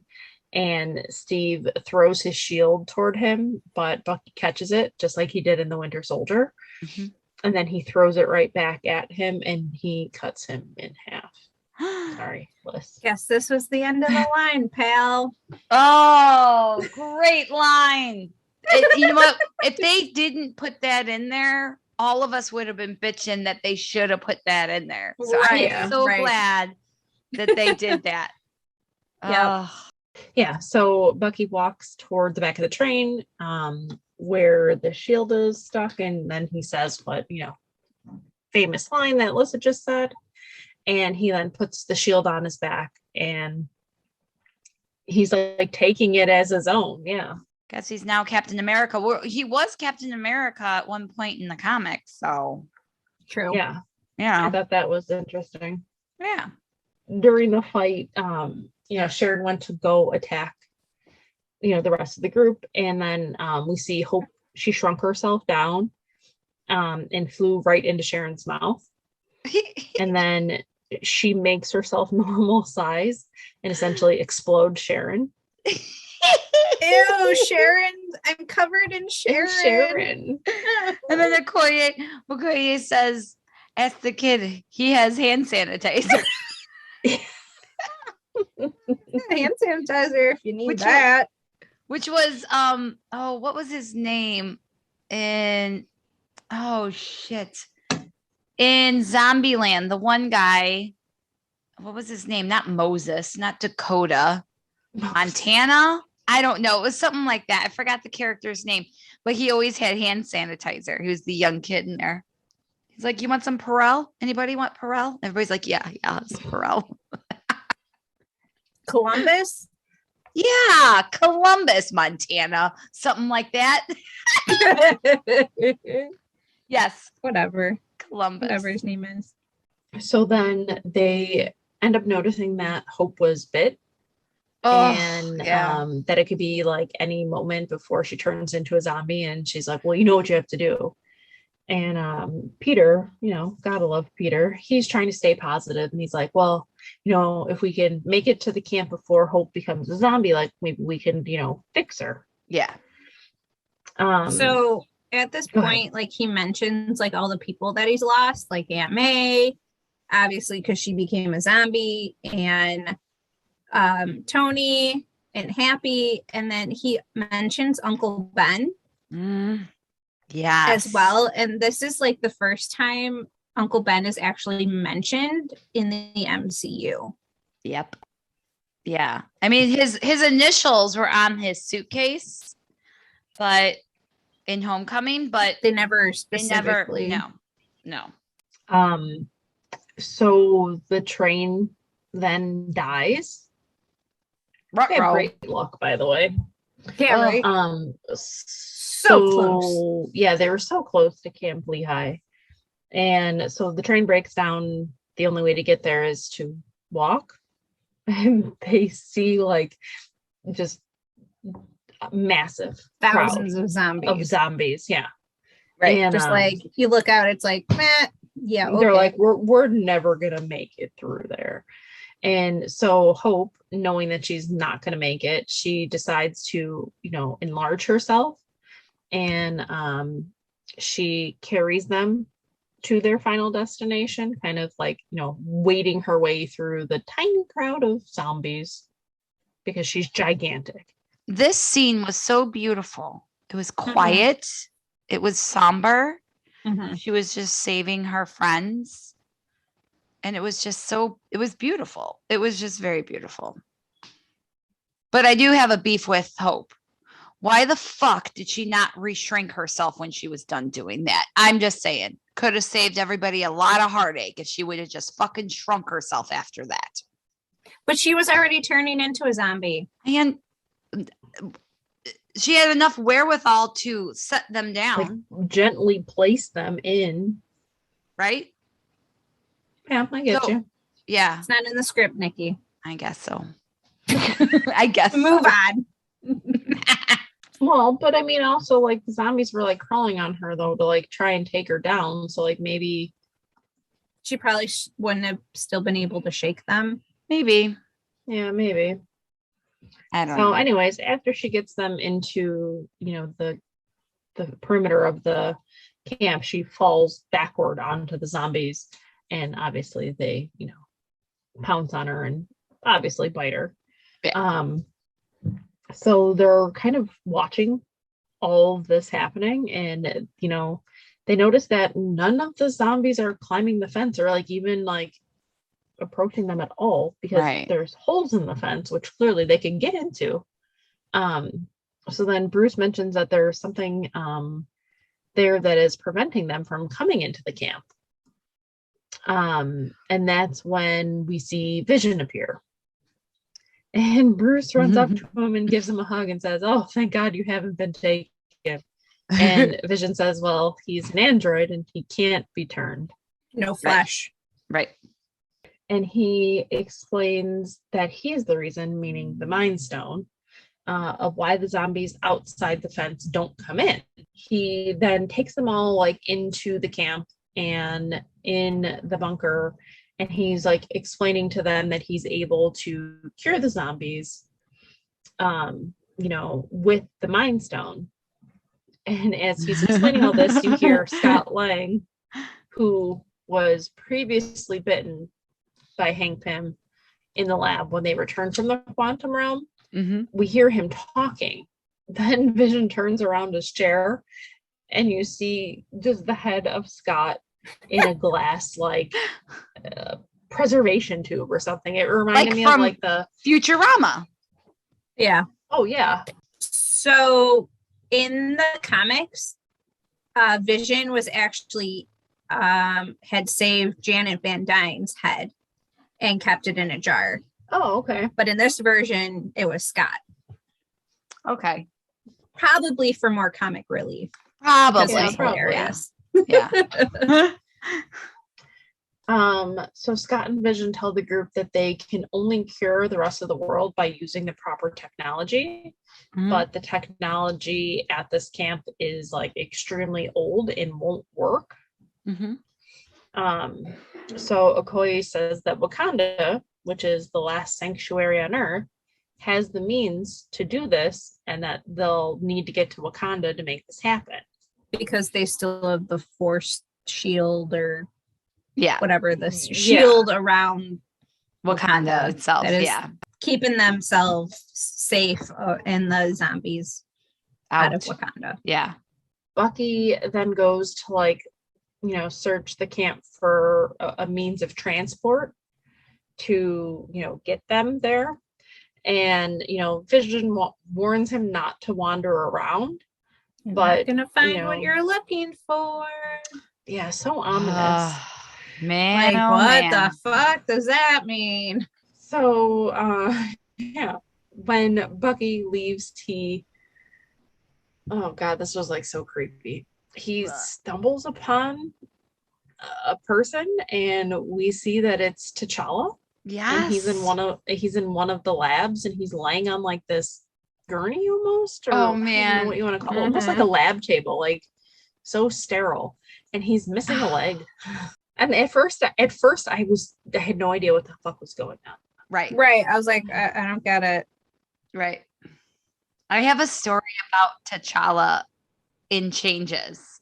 and Steve throws his shield toward him, but Bucky catches it just like he did in the Winter Soldier. And then he throws it right back at him and he cuts him in half. Sorry, Liz. Guess this was the end of the line, pal. Oh, great line. You know what? If they didn't put that in there, all of us would have been bitching that they should have put that in there. So Right, I'm so glad that they did that. Yep. Yeah, so Bucky walks toward the back of the train where the shield is stuck, and then he says what, famous line that Alyssa just said. And he then puts the shield on his back and he's like taking it as his own. Yeah. Guess he's now Captain America. Well, he was Captain America at one point in the comics. So True. Yeah. yeah. I thought that was interesting. Yeah. During the fight, Sharon went to go attack, the rest of the group. And then we see Hope, she shrunk herself down and flew right into Sharon's mouth. And then she makes herself normal size and essentially explodes Sharon. Ew, Sharon. I'm covered in Sharon. And then Okoye says, ask the kid, he has hand sanitizer. Hand sanitizer if you need that. Which was, what was his name? In Zombieland, the one guy, what was his name? Not Moses, not Dakota, Montana. I don't know. It was something like that. I forgot the character's name, but he always had hand sanitizer. He was the young kid in there. He's like, you want some Perel? Anybody want Perel? Everybody's like, yeah, it's Perel. Columbus? Yeah, Columbus, Montana. Something like that. Yes. Whatever. Columbus. Whatever his name is. So then they end up noticing that Hope was bit. That it could be like any moment before she turns into a zombie, and she's like, well, you know what you have to do. And Peter, gotta love Peter, he's trying to stay positive, and he's like, well, if we can make it to the camp before Hope becomes a zombie, like maybe we can fix her. Yeah. So at this point, like he mentions like all the people that he's lost, like Aunt May, obviously because she became a zombie, and Tony and Happy, and then he mentions Uncle Ben as well. And this is like the first time Uncle Ben is actually mentioned in the MCU. Yep. Yeah. I mean, his initials were on his suitcase, but in Homecoming, but they never specifically. No. So the train then dies. Great luck, by the way. Yeah, right. So close. Yeah, they were so close to Camp Lehigh. And so the train breaks down. The only way to get there is to walk. And they see like just massive thousands of zombies. Yeah. Right. And just like you look out, it's like, yeah. Okay. They're like, we're never gonna make it through there. And so Hope, knowing that she's not going to make it, she decides to, enlarge herself, and she carries them to their final destination, kind of like, wading her way through the tiny crowd of zombies because she's gigantic. This scene was so beautiful. It was quiet. Mm-hmm. It was somber. Mm-hmm. She was just saving her friends. And it was just it was beautiful. It was just very beautiful. But I do have a beef with Hope. Why the fuck did she not re-shrink herself when she was done doing that? I'm just saying. Could have saved everybody a lot of heartache if she would have just fucking shrunk herself after that. But she was already turning into a zombie. And she had enough wherewithal to set them down. Like, gently place them in. Right? Yeah, I get you. Yeah. It's not in the script, Nikki. I guess so. I guess. Move on. Well, but I mean, also, like, the zombies were, like, crawling on her, though, to, like, try and take her down. So, like, maybe... She probably wouldn't have still been able to shake them. Maybe. Yeah, maybe. I don't know. So, anyways, after she gets them into, the perimeter of the camp, she falls backward onto the zombies, and obviously they, pounce on her and obviously bite her. Yeah. So they're kind of watching all of this happening, and they notice that none of the zombies are climbing the fence or like even like approaching them at all, because there's holes in the fence which clearly they can get into. So then Bruce mentions that there's something there that is preventing them from coming into the camp. And that's when we see Vision appear. And Bruce runs up to him and gives him a hug and says, "Oh, thank God you haven't been taken." And Vision says, "Well, he's an android and he can't be turned. No flesh." Right. And he explains that he is the reason, meaning the Mind Stone, of why the zombies outside the fence don't come in. He then takes them all like into the camp and in the bunker, and he's like explaining to them that he's able to cure the zombies, with the Mind Stone. And as he's explaining all this, you hear Scott Lang, who was previously bitten by Hank Pym in the lab when they returned from the quantum realm. We hear him talking. Then Vision turns around his chair and you see just the head of Scott in a glass like preservation tube or something. It reminded me of like the Futurama. Yeah. Oh yeah. So in the comics, Vision was actually had saved Janet Van Dyne's head and kept it in a jar. Oh, okay. But in this version, it was Scott. Okay. Probably for more comic relief. Probably. Yeah, hilarious. Yeah. So Scott and Vision tell the group that they can only cure the rest of the world by using the proper technology. But the technology at this camp is like extremely old and won't work. So Okoye says that Wakanda, which is the last sanctuary on Earth, has the means to do this, and that they'll need to get to Wakanda to make this happen. Because they still have the force shield or whatever, the shield around Wakanda itself. That is keeping themselves safe and the zombies out of Wakanda. Yeah. Bucky then goes to like, search the camp for a means of transport to, get them there. And, Vision warns him not to wander around. You're but not gonna find what you're looking for. Yeah, so ominous. Man, like, what the fuck does that mean? So, when Bucky leaves, oh God, this was like so creepy. He stumbles upon a person, and we see that it's T'Challa. Yeah, and he's in one of the labs, and he's laying on like this gurney almost, or oh man, I don't know what you want to call it, almost like a lab table, like so sterile, and he's missing a leg. And at first I had no idea what the fuck was going on. Right. I was like, I don't get it. Right. I have a story about T'Challa in Changes.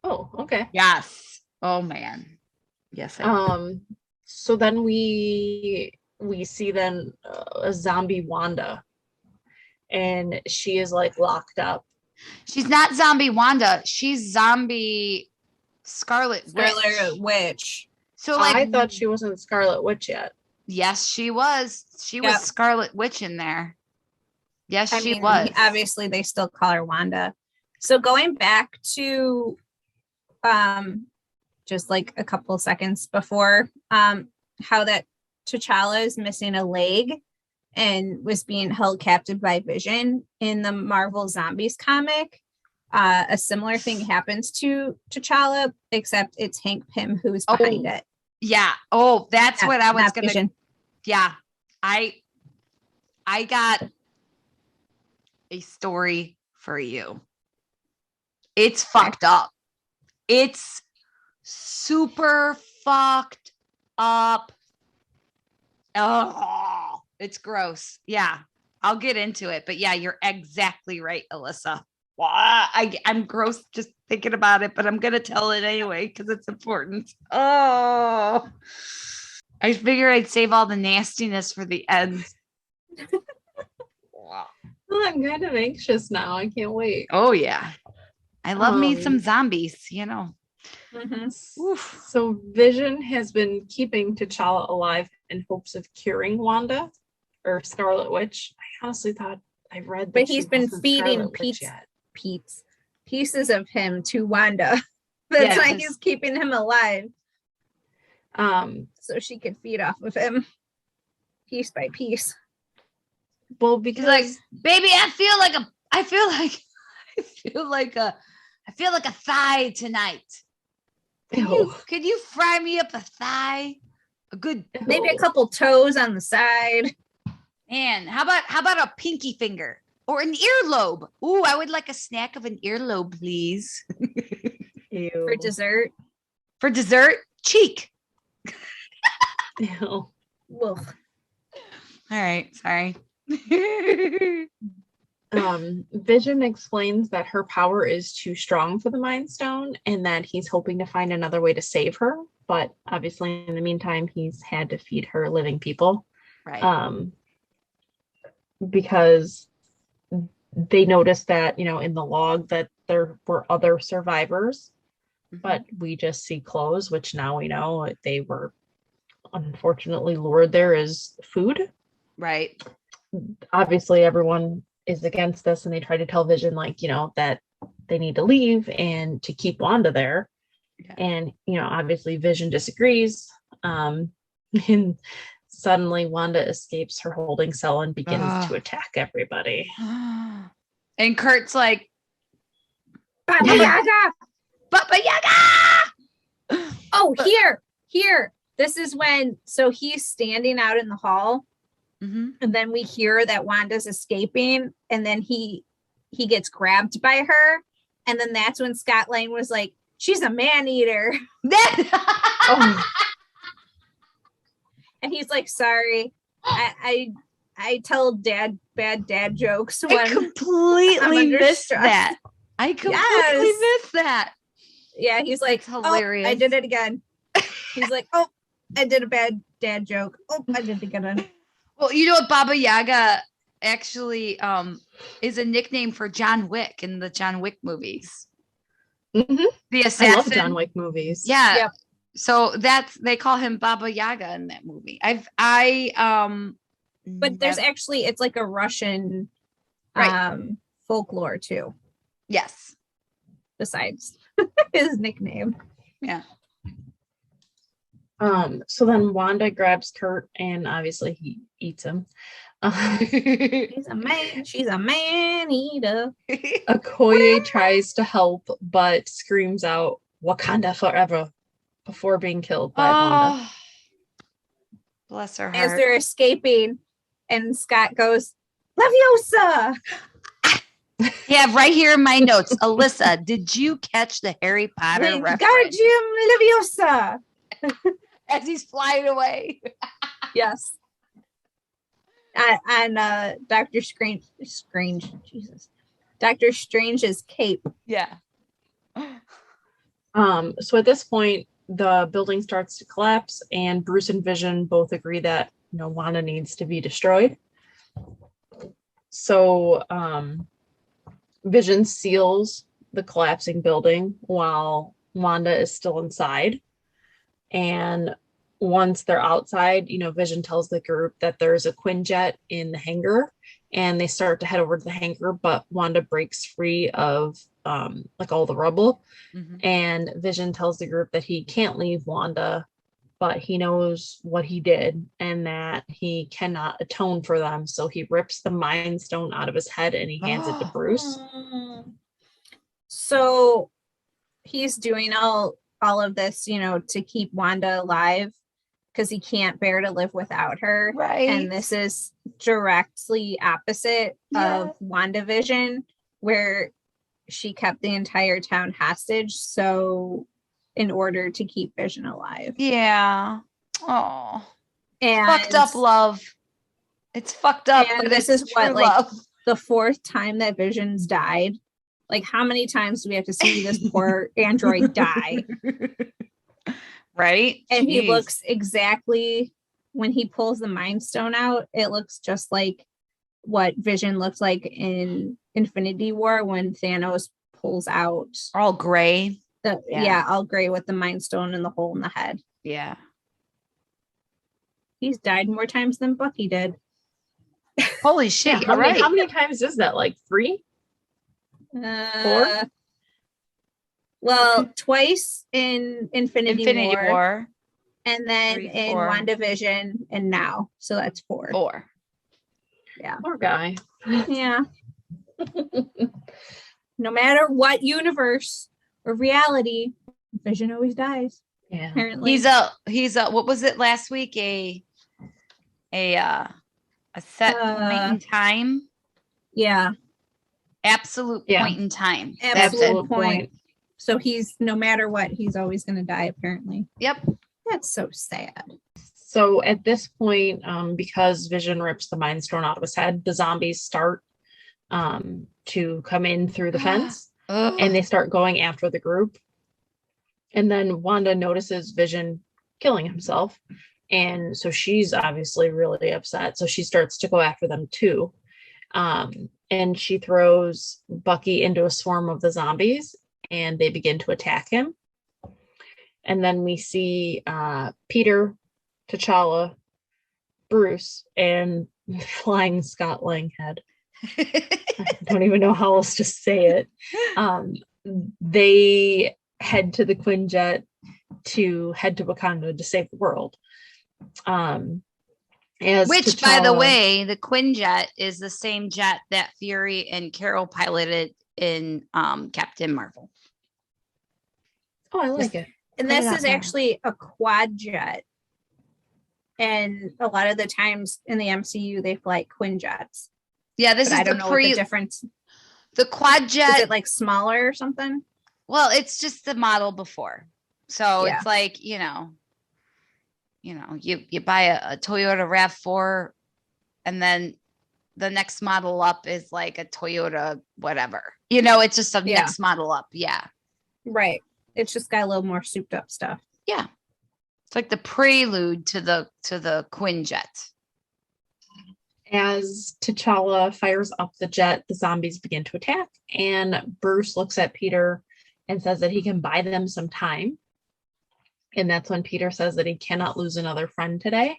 Oh, okay. Yes. Oh man. Yes. So then we see then a zombie Wanda, and she is like locked up. She's not zombie Wanda. She's zombie Scarlet Witch. So like, I thought she wasn't Scarlet Witch yet. Yes, she was. She was Scarlet Witch in there. Yes, she was. Obviously, they still call her Wanda. So going back to just like a couple seconds before, how that T'Challa is missing a leg and was being held captive by Vision in the Marvel Zombies comic. A similar thing happens to T'Challa, except it's Hank Pym who's behind it. Yeah. Oh, that's what I was gonna. Yeah, I got a story for you. It's fucked up. It's super fucked up. Oh, it's gross. Yeah, I'll get into it. But yeah, you're exactly right, Alyssa. I'm gross just thinking about it, but I'm gonna tell it anyway because it's important. Oh, I figured I'd save all the nastiness for the end. Well, I'm kind of anxious now. I can't wait. Oh yeah, I love me some zombies. You know. Mm-hmm. So Vision has been keeping T'Challa alive in hopes of curing Wanda or Scarlet Witch. I honestly thought I read that, but he's been feeding pieces of him to Wanda. That's why he's keeping him alive. So she could feed off of him piece by piece. Well, because like, baby, I feel like a thigh tonight. Could you fry me up a thigh? A good, maybe a couple toes on the side. And how about a pinky finger or an earlobe? Ooh, I would like a snack of an earlobe, please. Ew. For dessert. For dessert, cheek. Ew. Well. All right, sorry. Vision explains that her power is too strong for the Mind Stone and that he's hoping to find another way to save her. But obviously, in the meantime, he's had to feed her living people. Right. Because they noticed that, in the log that there were other survivors, but we just see clothes, which now we know they were unfortunately lured there as food. Right. Obviously, everyone is against this, and they try to tell Vision, that they need to leave and to keep Wanda there. Yeah. And, obviously Vision disagrees. And suddenly Wanda escapes her holding cell and begins to attack everybody. And Kurt's like, Baba Yaga! Baba Yaga! Oh, here. This is when, so he's standing out in the hall. And then we hear that Wanda's escaping, and then he gets grabbed by her, and then that's when Scott Lang was like, "She's a man eater." And he's like, "Sorry, I tell bad dad jokes when I completely missed that. Missed that. Yeah, he's like, hilarious. Oh, I did it again. He's like, "Oh, I did a bad dad joke. Oh, I did it again." Well, you know what, Baba Yaga actually is a nickname for John Wick in the John Wick movies. Mm-hmm. The assassin. I love John Wick movies. Yeah. Yep. So they call him Baba Yaga in that movie. But there's actually, it's like a Russian folklore too. Yes. Besides his nickname. Yeah. So then Wanda grabs Kurt, and obviously he eats him. He's a man. She's a man eater. Okoye tries to help, but screams out "Wakanda forever" before being killed by Wanda. Bless her heart. As they're escaping, and Scott goes, "Leviosa!" Yeah, right here in my notes. Alyssa, did you catch the Harry Potter reference? Wingardium Leviosa! As he's flying away. Yes. And Doctor Strange, Jesus. Doctor Strange's cape. Yeah. So at this point, the building starts to collapse, and Bruce and Vision both agree that Wanda needs to be destroyed. So Vision seals the collapsing building while Wanda is still inside. And once they're outside, Vision tells the group that there's a Quinjet in the hangar, and they start to head over to the hangar, but Wanda breaks free of all the rubble. And Vision tells the group that he can't leave Wanda, but he knows what he did and that he cannot atone for them. So he rips the Mind Stone out of his head and he hands it to Bruce. So he's doing all of this, to keep Wanda alive because he can't bear to live without her. Right. And this is directly opposite of WandaVision, where she kept the entire town hostage. So in order to keep Vision alive. Yeah. Oh. And fucked up love. It's fucked up. And but this is what, love. the fourth time that Vision's died. Like, how many times do we have to see this poor android die? Right? And he Jeez. looks exactly, when he pulls the Mind Stone out, it looks just like what Vision looked like in Infinity War when Thanos pulls out all gray. all gray with the Mind Stone and the hole in the head. Yeah. He's died more times than Bucky did. Holy shit. How You're how right. many times is that? Like 3? 4? Well, twice in Infinity War, and then 3, in 4. WandaVision, and now. So that's 4. 4. Yeah. Poor guy. Yeah. No matter what universe or reality, Vision always dies. Yeah. Apparently. He's a what was it last week? A set point in time. Yeah. Absolute point in time. Absolute point. So he's, no matter what, he's always going to die, apparently. Yep. That's so sad. So at this point, because Vision rips the Mind Stone out of his head, the zombies start to come in through the fence, and they start going after the group. And then Wanda notices Vision killing himself, and so she's obviously really upset. So she starts to go after them too, and she throws Bucky into a swarm of the zombies, and they begin to attack him. And then we see Peter, T'Challa, Bruce, and flying Scott Langhead. I don't even know how else to say it. They head to the Quinjet to head to Wakanda to save the world. Which, by the way, the Quinjet is the same jet that Fury and Carol piloted in Captain Marvel. Oh, I like it. And this is actually a quad jet. And a lot of the times in the MCU, they fly Quinjets. Yeah, this is I don't know what the difference. The quad jet. Is it like smaller or something? Well, it's just the model before. So it's like, you buy a Toyota RAV4, and then the next model up is like a Toyota whatever. It's just a next model up. Yeah. Right. It's just got a little more souped up stuff. Yeah. It's like the prelude to the Quinjet. As T'Challa fires up the jet, the zombies begin to attack, and Bruce looks at Peter and says that he can buy them some time. And that's when Peter says that he cannot lose another friend today.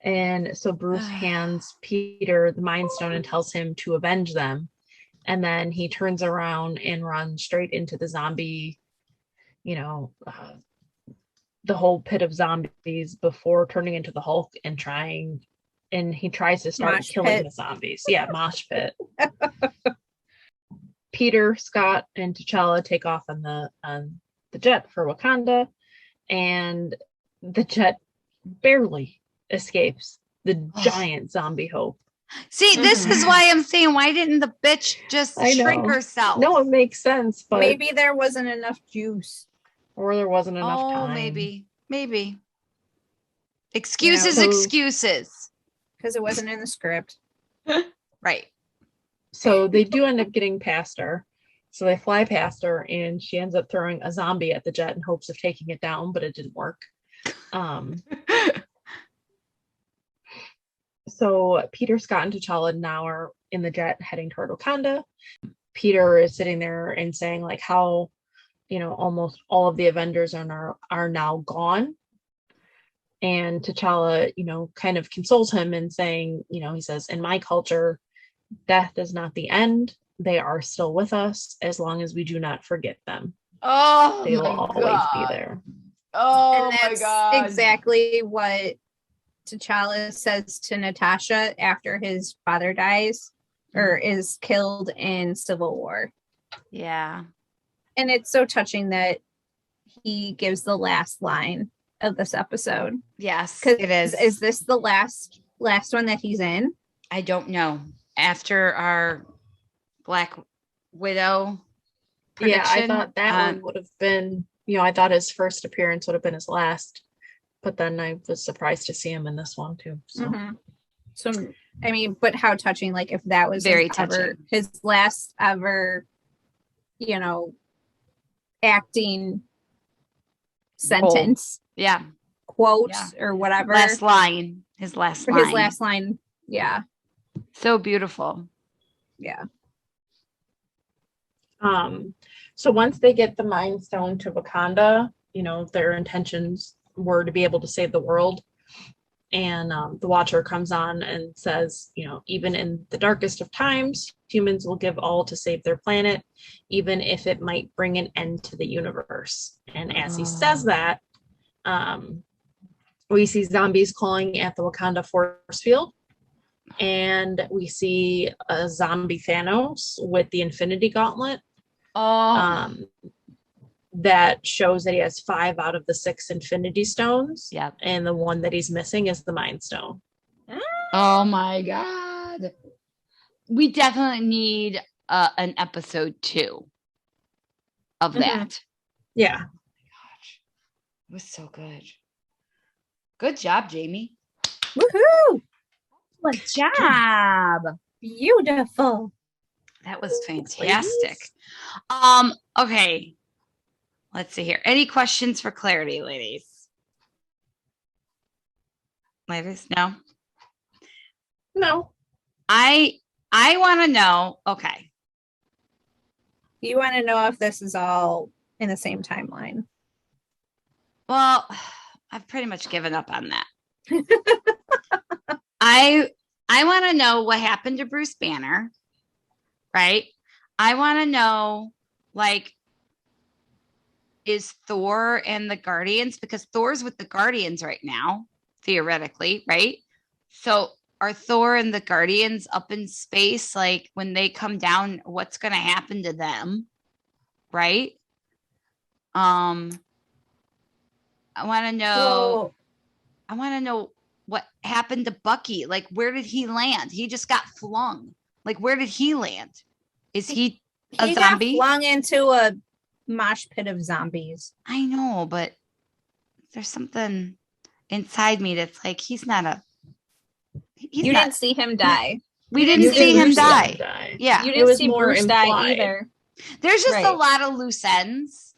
And so Bruce hands Peter the Mind Stone and tells him to avenge them. And then he turns around and runs straight into the zombie, the whole pit of zombies before turning into the Hulk and he tries to start killing the zombies. Yeah, mosh pit. Peter, Scott, and T'Challa take off on the jet for Wakanda, and the jet barely escapes the giant zombie Hope. See, this is why I'm saying, why didn't the bitch just shrink herself? No, it makes sense, but maybe there wasn't enough juice. Or there wasn't enough time. Maybe. Excuses. Because it wasn't in the script. Right. So they do end up getting past her. So they fly past her, and she ends up throwing a zombie at the jet in hopes of taking it down, but it didn't work. So Peter, Scott, and T'Challa now are in the jet heading toward Wakanda. Peter is sitting there and saying like how, almost all of the Avengers are now gone. And T'Challa, kind of consoles him and saying, he says, in my culture, death is not the end. They are still with us as long as we do not forget them. Oh, they will always be there. Oh, and that's my God. Exactly what T'Challa says to Natasha after his father dies or is killed in Civil War. Yeah. And it's so touching that he gives the last line of this episode. Yes, it is. Is this the last one that he's in? I don't know. After our Black Widow prediction. Yeah, I thought that one would have been, I thought his first appearance would have been his last. But then I was surprised to see him in this one too. So, So I mean, but how touching, like if that was Very his last ever, you know, acting sentence, Yeah. quote, Yeah. or whatever. Last line. His last or line. his last line. Yeah. So beautiful. Yeah. So once they get the Mind Stone to Wakanda, you know, their intentions were to be able to save the world. And the Watcher comes on and says, you know, even in the darkest of times, humans will give all to save their planet, even if it might bring an end to the universe. And as he says that, we see zombies clawing at the Wakanda force field. And we see a zombie Thanos with the Infinity Gauntlet. That shows that he has 5 out of the 6 Infinity Stones. Yep. And the one that he's missing is the Mind Stone. Oh my God. We definitely need an episode 2 of that. Yeah. Oh my gosh. It was so good. Good job, Jamie. Woohoo! Good job. Beautiful. That was fantastic. Okay. Let's see here. Any questions for clarity, ladies? Ladies, no? No. I want to know. Okay. You want to know if this is all in the same timeline? Well, I've pretty much given up on that. I want to know what happened to Bruce Banner, right? I want to know, like, is Thor and the Guardians, because Thor's with the Guardians right now, theoretically, right? So are Thor and the Guardians up in space? Like when they come down, what's going to happen to them? Right? I want to know. I want to know what happened to Bucky. Like, where did he land? He just got flung. Like, where did he land? Is he a zombie? He got flung into a mosh pit of zombies. I know, but there's something inside me that's like, he's not a. You didn't see him die. We didn't see him die. Yeah. You didn't see Bruce die either. There's just a lot of loose ends.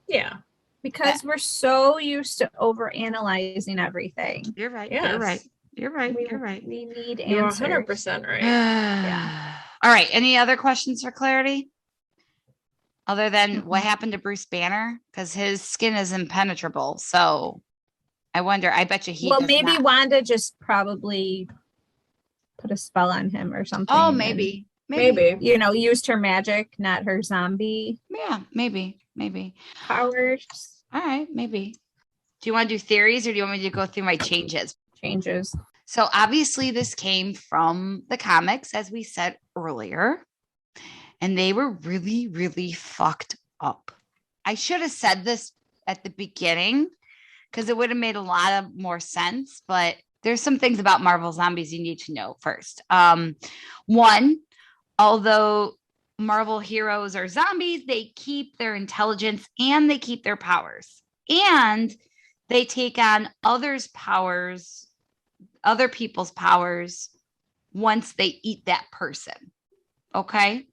Yeah. Because we're so used to overanalyzing everything. You're right. Yes. You're right. You're right. You're right. We need You're answers. 100% right. Yeah. All right. Any other questions for clarity? Other than what happened to Bruce Banner? Because his skin is impenetrable. So I wonder, I bet you he Well, does maybe not. Wanda just probably put a spell on him or something. Oh, maybe. You know, used her magic, not her zombie. Yeah, maybe. Powers. All right, maybe. Do you want to do theories or do you want me to go through my changes? So obviously this came from the comics, as we said earlier, and they were really, really fucked up. I should have said this at the beginning because it would have made a lot of more sense, but there's some things about Marvel Zombies you need to know first. One, although Marvel heroes are zombies, they keep their intelligence and they keep their powers. And they take on other people's powers once they eat that person. Okay?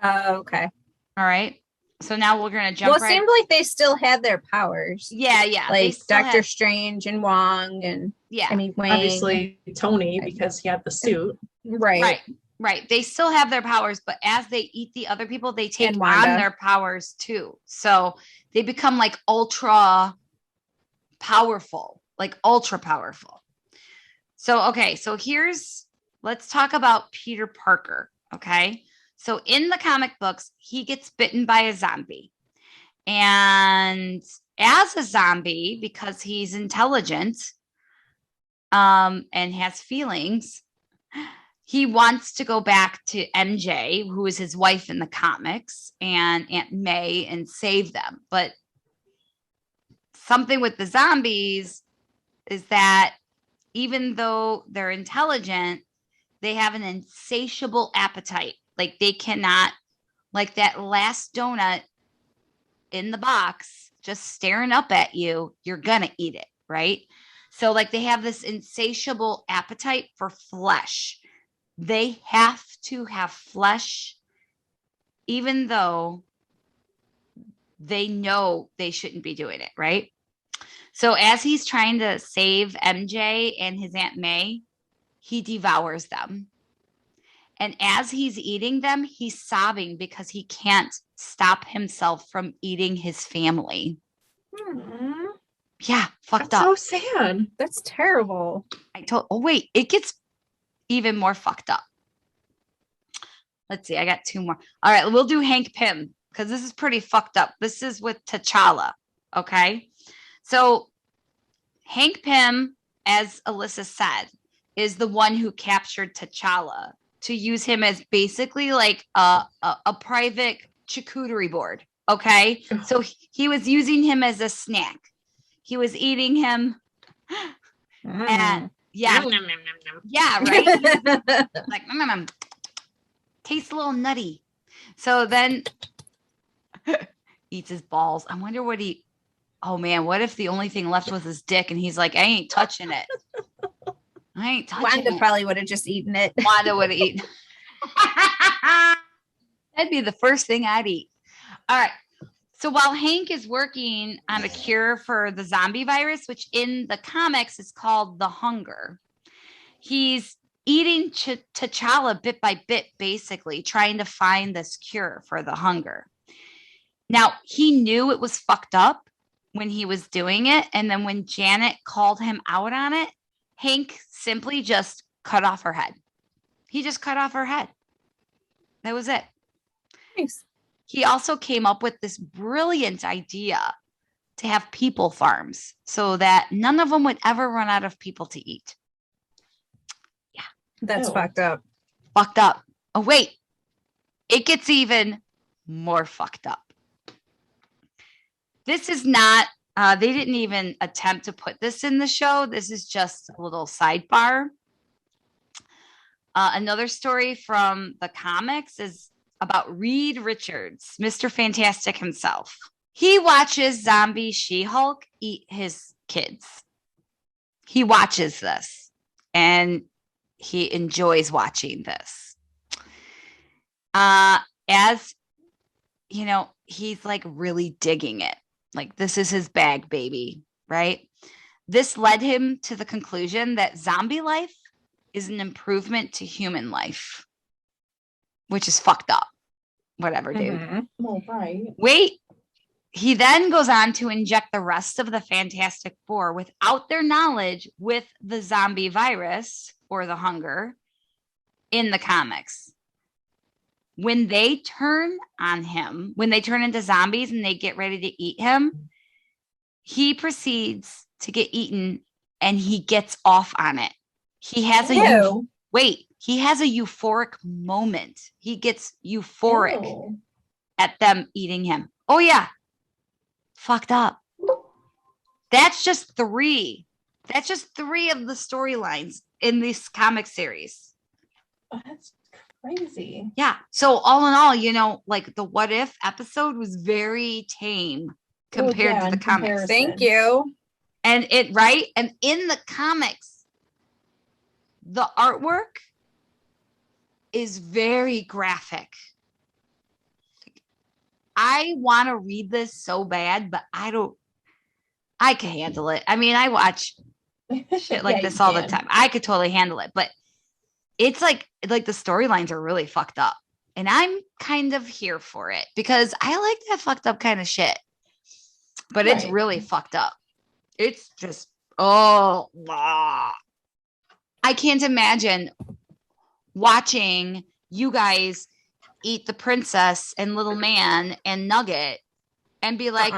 Okay. All right. So now we're going to jump Well, it seemed like they still had their powers. Yeah. Like Doctor Strange and Wong and Wang. Obviously Tony, because he had the suit. Right. They still have their powers, but as they eat the other people, they take on their powers too. So they become like ultra powerful. So, okay. So let's talk about Peter Parker. Okay. So in the comic books, he gets bitten by a zombie. And as a zombie, because he's intelligent and has feelings, he wants to go back to MJ, who is his wife in the comics, and Aunt May and save them. But something with the zombies is that even though they're intelligent, they have an insatiable appetite. Like they cannot, like that last donut in the box, just staring up at you, you're going to eat it, right? So like they have this insatiable appetite for flesh. They have to have flesh, even though they know they shouldn't be doing it, right? So as he's trying to save MJ and his Aunt May, he devours them. And as he's eating them, he's sobbing because he can't stop himself from eating his family. Aww. Yeah, fucked That's up. so sad. That's terrible. Oh, wait, it gets even more fucked up. Let's see, I got 2 more. All right, we'll do Hank Pym because this is pretty fucked up. This is with T'Challa, okay? So Hank Pym, as Alyssa said, is the one who captured T'Challa to use him as basically like a private charcuterie board, okay? So he was using him as a snack. He was eating him. And yeah, Nom, nom, nom, nom, nom. yeah, right? Like, tastes a little nutty. So then eats his balls. I wonder what oh man, what if the only thing left was his dick and he's like, I ain't touching it. I ain't touching Wanda it. probably would have just eaten it. Wanda would have eaten. That'd be the first thing I'd eat. All right. So while Hank is working on a cure for the zombie virus, which in the comics is called the hunger, he's eating T'Challa bit by bit, basically trying to find this cure for the hunger. Now, he knew it was fucked up when he was doing it. And then when Janet called him out on it, Hank simply just cut off her head. He just cut off her head. That was it. Nice. He also came up with this brilliant idea to have people farms so that none of them would ever run out of people to eat. That's Ew. fucked up. Fucked up. Oh, wait. It gets even more fucked up. This is not, they didn't even attempt to put this in the show. This is just a little sidebar. Another story from the comics is about Reed Richards, Mr. Fantastic himself. He watches zombie She-Hulk eat his kids. He watches this and he enjoys watching this. As you know, he's like really digging it. Like, this is his bag, baby, right? This led him to the conclusion that zombie life is an improvement to human life, which is fucked up. Whatever, dude. Mm-hmm. Well, right. Wait. He then goes on to inject the rest of the Fantastic Four without their knowledge with the zombie virus or the hunger in the comics. When they turn on him, when they turn into zombies and they get ready to eat him, he proceeds to get eaten and he gets off on it. He has he has a euphoric moment. He gets euphoric Ew. at them eating him. Oh yeah. Fucked up. That's just 3. That's just 3 of the storylines in this comic series. Oh, that's crazy. Yeah. So all in all, you know, like the what if episode was very tame compared to the in comics. comparison. Thank you. And and in the comics, the artwork is very graphic. I want to read this so bad, but I can handle it. I mean, I watch shit like this all the time. I could totally handle it, but it's like the storylines are really fucked up. And I'm kind of here for it because I like that fucked up kind of shit. But it's Right. really fucked up. It's just, I can't imagine watching you guys eat the princess and little man and Nugget and be like,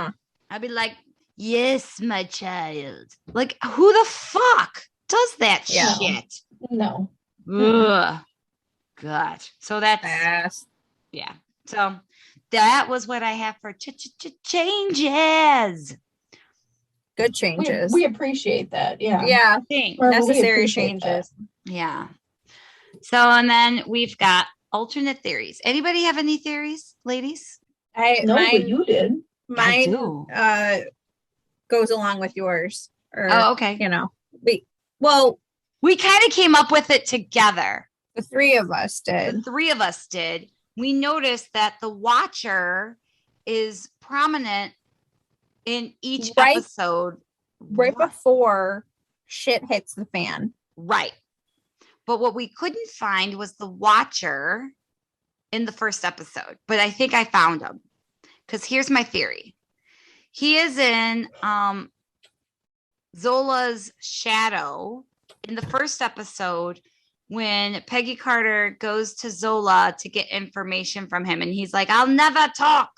I'd be like, yes, my child. Like, who the fuck does that Yeah. shit? No. Ugh. God. So that's, Yes. yeah. So that was what I have for changes. Good changes. We appreciate that. Yeah. Yeah. Thing. Or we Necessary appreciate changes. Yeah. So, and then we've got alternate theories. Anybody have any theories, ladies? No, but you did. I Mine do. goes along with yours. Or, Oh, okay. you know, we We kind of came up with it together. The three of us the did. three of us did, we noticed that the Watcher is prominent in each episode. Right before shit hits the fan. Right. But what we couldn't find was the Watcher in the first episode. But I think I found him. Because here's my theory. He is in Zola's shadow in the first episode when Peggy Carter goes to Zola to get information from him. And he's like, I'll never talk.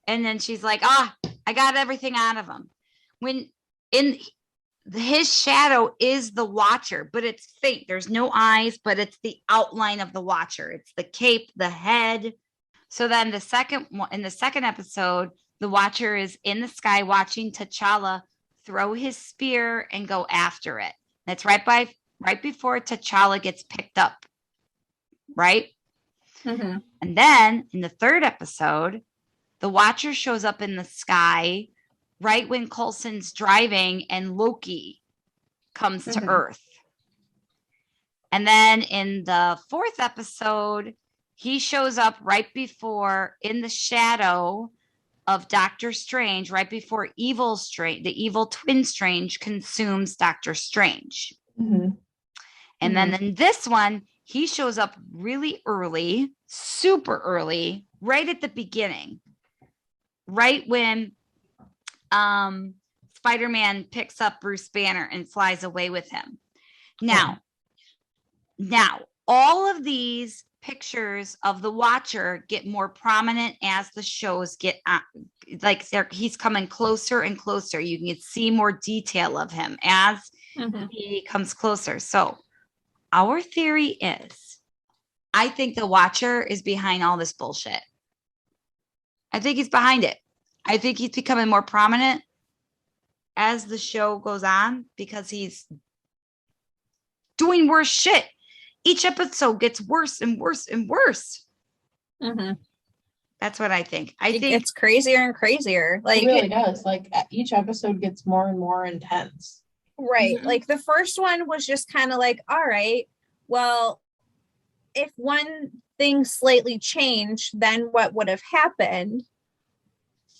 And then she's like, I got everything out of him. When in his shadow is the Watcher, but it's fake. There's no eyes, but it's the outline of the Watcher. It's the cape, the head. So then in the second episode, the Watcher is in the sky watching T'Challa throw his spear and go after it. That's right before T'Challa gets picked up. Right? Mm-hmm. And then in the third episode, the Watcher shows up in the sky right when Coulson's driving and Loki comes to Earth. And then in the fourth episode, he shows up right before, in the shadow of Doctor Strange, right before the evil twin Strange consumes Doctor Strange. Mm-hmm. And then in this one, he shows up really early, super early, right at the beginning, right when Spider-Man picks up Bruce Banner and flies away with him. Now, all of these pictures of the Watcher get more prominent as the shows get on, like he's coming closer and closer. You can see more detail of him as he comes closer. So our theory is, I think the Watcher is behind all this bullshit. I think he's behind it. I think he's becoming more prominent as the show goes on because he's doing worse shit. Each episode gets worse and worse and worse. Mm-hmm. That's what I think. I think it's crazier and crazier. Like it really does. Like each episode gets more and more intense. Right. Mm-hmm. Like the first one was just kind of like, all right, well, if one thing slightly changed, then what would have happened?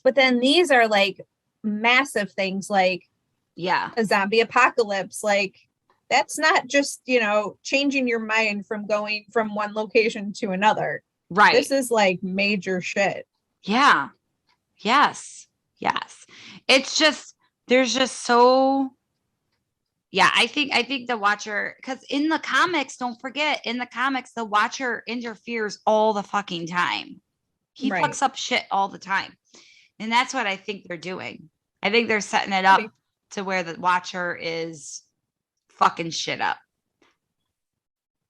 But then these are like massive things, like a zombie apocalypse. Like that's not just, changing your mind from going from one location to another. Right. This is like major shit. Yeah. Yes. It's just, there's just so, I think the Watcher, because in the comics, don't forget, in the comics, the Watcher interferes all the fucking time. He fucks up shit all the time. And that's what I think they're doing. I think they're setting it up to where the Watcher is fucking shit up.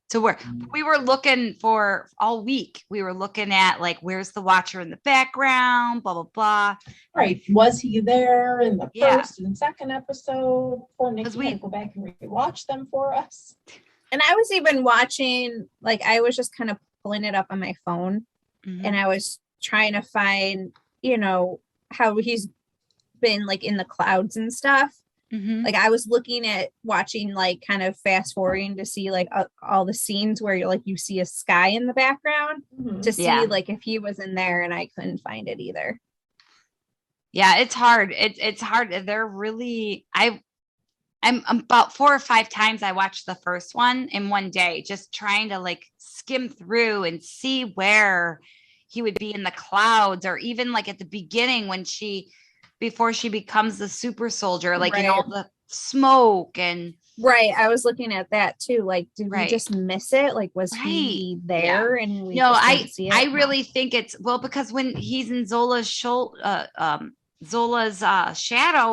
To where we were looking for all week. We were looking at like, where's the Watcher in the background, blah, blah, blah. Right. Was he there in the first and second episode? Poor Nikki had to go back and rewatch them for us. And I was even watching, like, I was just kind of pulling it up on my phone. And I was trying to find, how he's been like in the clouds and stuff. Like I was looking at watching, like kind of fast forwarding to see like all the scenes where you see a sky in the background to see like if he was in there, and I couldn't find it either. Yeah, it's hard. It's hard. They're really, I'm about 4 or 5 times I watched the first one in one day, just trying to like skim through and see where he would be in the clouds, or even like at the beginning before she becomes the super soldier, like in all the smoke and. Right. I was looking at that too. Like, did we just miss it? Like, was he there? Yeah. And we just see it? I really think it's, because when he's in Zola's shadow,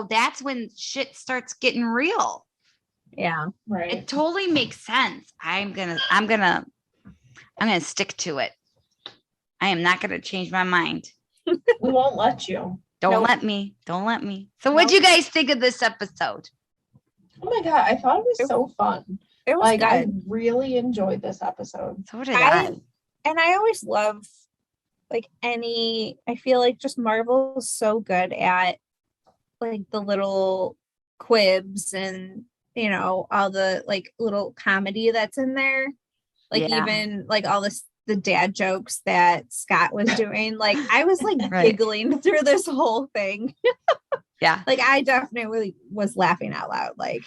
that's when shit starts getting real. Yeah. Right. It totally makes sense. I'm gonna stick to it. I am not gonna change my mind. We won't let you. Don't let me. So what'd you guys think of this episode? Oh my God, I thought it was so fun. It was like good. I really enjoyed this episode. So did I. And I always love I feel like just Marvel is so good at like the little quibs and all the like little comedy that's in there. Like Yeah. even like all this the dad jokes that Scott was doing. Like I was like Right. giggling through this whole thing. Yeah. Like I definitely was laughing out loud. Like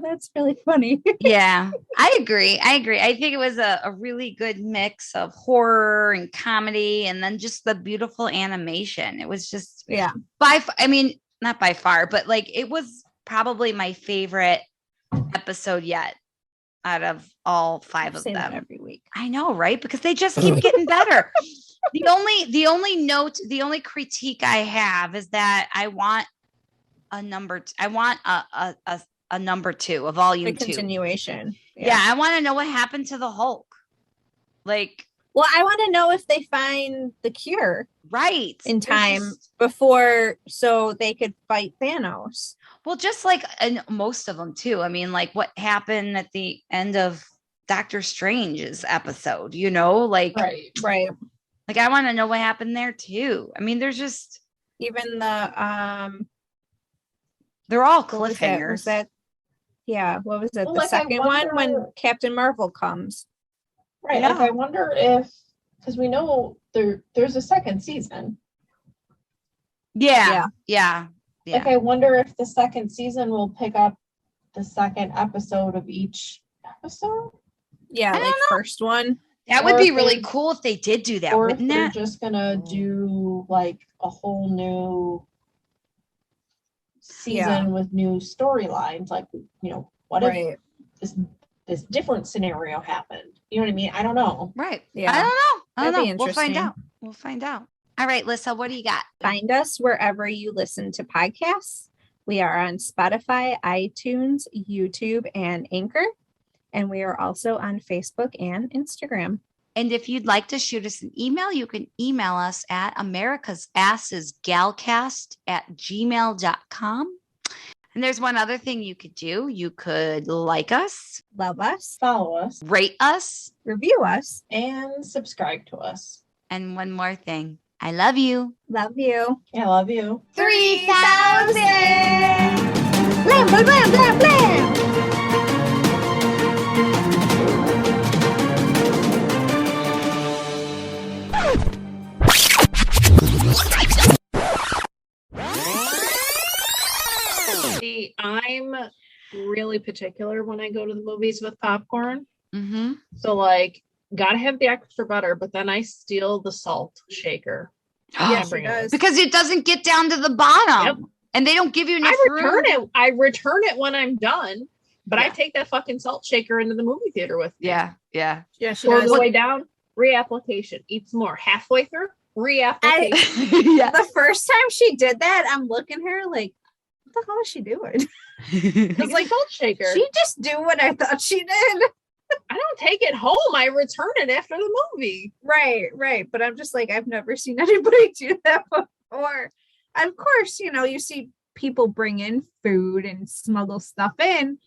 that's really funny. Yeah, I agree. I think it was a really good mix of horror and comedy, and then just the beautiful animation. It was just Yeah. I mean, not by far, but like it was probably my favorite episode yet out of all 5 of Say that them. every week. I know, right? Because they just keep getting better. The only critique I have is that I want a number. I want a number 2, a volume A 2. continuation. Yeah, I want to know what happened to the Hulk. Like, well, I want to know if they find the cure right in time before so they could fight Thanos. Well, just like in most of them too. I mean, like what happened at the end of Doctor Strange's episode, you know, like right. Like I want to know what happened there too. I mean, there's just even the they're all what was cliffhangers. Was that yeah, what was it? Well, the like, second one when Captain Marvel comes. Right. Yeah. Like I wonder if because we know there's a second season. Yeah. Like I wonder if the second season will pick up the second episode of each episode. Yeah, I like don't know. first one. That would be really cool if they did do that, Or if wouldn't they're it? just gonna do like a whole new season with new storylines. Like, you know, what if this different scenario happened? You know what I mean? I don't know. Right. Yeah. I don't know. That'd be We'll find interesting. out. We'll find out. All right, Lissa, what do you got? Find us wherever you listen to podcasts. We are on Spotify, iTunes, YouTube, and Anchor. And we are also on Facebook and Instagram. And if you'd like to shoot us an email, you can email us at americasassesgalcast@gmail.com. And there's one other thing you could do. You could like us, Love us, Follow us, rate us, review us, and subscribe to us. and one more thing. I love you. love you. I love you. 3,000! Blam, blam, blam, blam, blam. See, I'm really particular when I go to the movies with popcorn. Mm-hmm. So like, gotta have the extra butter, but then I steal the salt shaker. Yes, bring she it does. Because it doesn't get down to the bottom. Yep. And they don't give you enough I return it when I'm done, but I take that fucking salt shaker into the movie theater with me. Yeah. Yeah, she On does. the way down, reapplication. Eat some more. Halfway through, reapplication. Yeah. The first time she did that, I'm looking at her like, what the hell is she doing? It's like salt shaker. She just do what I thought she did. I don't take it home. I return it after the movie. Right. But I'm just like, I've never seen anybody do that before. Of course, you know, you see people bring in food and smuggle stuff in.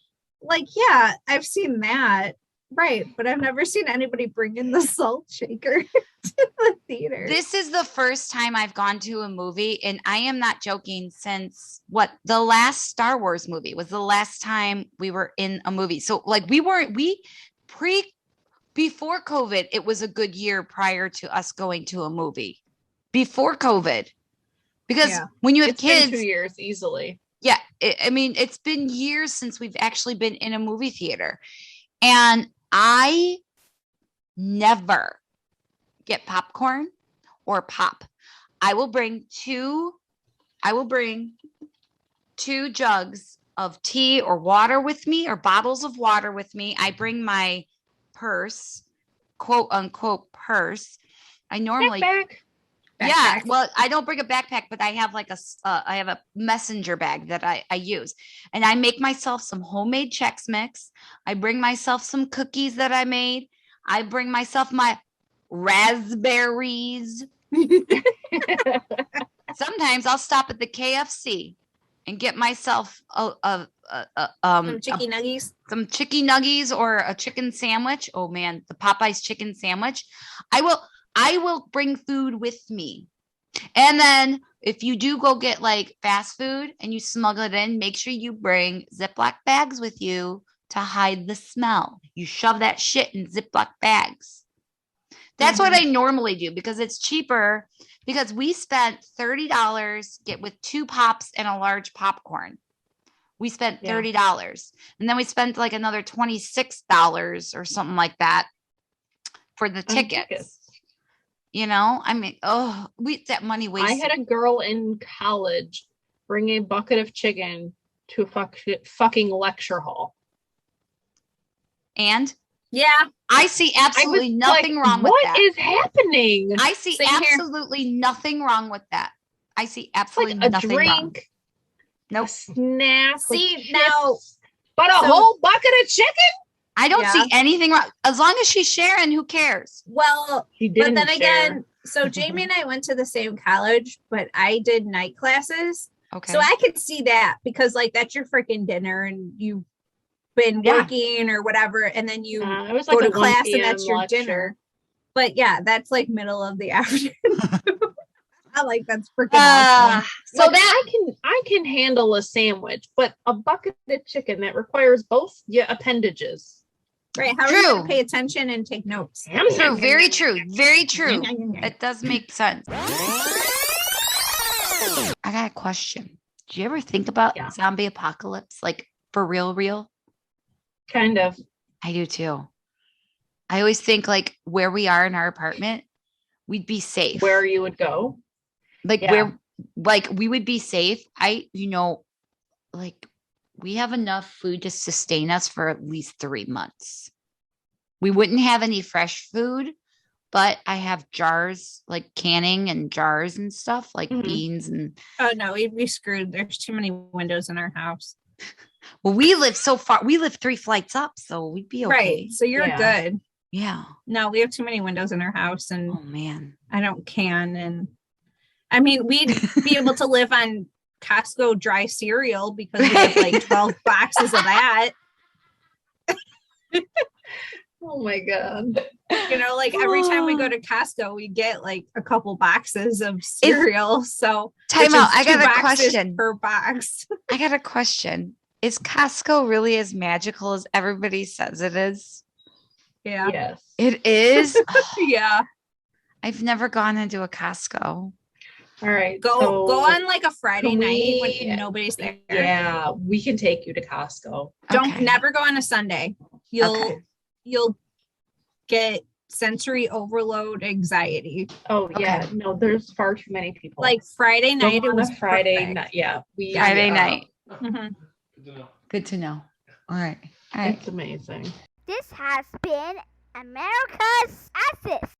Like, yeah, I've seen that. Right. But I've never seen anybody bring in the salt shaker to the theater. This is the first time I've gone to a movie, and I am not joking, since the last Star Wars movie was the last time we were in a movie. So like before COVID, it was a good year prior to us going to a movie. Before COVID. Because when you have kids, been 2 years easily. Yeah. I mean, it's been years since we've actually been in a movie theater. And I never get popcorn or pop. I will bring two jugs of tea or water with me, or bottles of water with me. I bring my purse, quote unquote purse. I normally Backpack. Yeah, well, I don't bring a backpack, but I have like I have a messenger bag that I use, and I make myself some homemade Chex Mix. I bring myself some cookies that I made. I bring myself my raspberries. Sometimes I'll stop at the KFC and get myself some chicken nuggies. Some chicken nuggies or a chicken sandwich. Oh man, the Popeyes chicken sandwich. I will bring food with me. And then if you do go get like fast food and you smuggle it in, make sure you bring Ziploc bags with you to hide the smell. You shove that shit in Ziploc bags. That's what I normally do because it's cheaper, because we spent $30 with 2 pops and a large popcorn. We spent $30 and then we spent like another $26 or something like that for the tickets. You know, I mean, that money wasted. I had a girl in college bring a bucket of chicken to a fucking lecture hall. And yeah, I see absolutely nothing wrong with that. What is happening? I see absolutely nothing wrong with that. I see absolutely like nothing a drink, wrong. Nope. A snack. See, now, but a whole bucket of chicken? I don't see anything wrong. As long as she's sharing, who cares? Well, but then again, so Jamie and I went to the same college, but I did night classes. Okay. So I could see that because like that's your freaking dinner and you've been working or whatever, and then you go to class and that's your dinner. But yeah, that's like middle of the afternoon. I like that's freaking awesome. So like, that I can handle a sandwich, but a bucket of chicken that requires both your appendages. Right. How are you going to pay attention and take notes? True. Very true. Very true. It does make sense. I got a question. Do you ever think about zombie apocalypse? Like for real? Kind of. I do too. I always think like where we are in our apartment, we'd be safe. Where you would go. Like where, like we would be safe. Like we have enough food to sustain us for at least 3 months. We wouldn't have any fresh food, but I have jars, like canning and jars and stuff, like beans and. Oh no, we'd be screwed. There's too many windows in our house. Well, we live so far. We live 3 flights up, so we'd be okay. Right. So you're good. Yeah. No, we have too many windows in our house, and oh man, I don't can. And I mean, we'd be able to live on Costco dry cereal because we have like 12 boxes of that. Oh my god. You know, like every time we go to Costco, we get like a couple boxes of cereal. So time out. I got a question per box. I got a question. Is Costco really as magical as everybody says it is? Yeah. Yes. It is? Yeah. I've never gone into a Costco. All right. Go on like a Friday night when nobody's there. Yeah, we can take you to Costco. Don't never go on a Sunday. You'll get sensory overload anxiety. Oh yeah. No, there's far too many people. Like Friday night, it was Friday night. Yeah. Friday night. Mm-hmm. Good to know. All right. It's amazing. This has been America's Assist.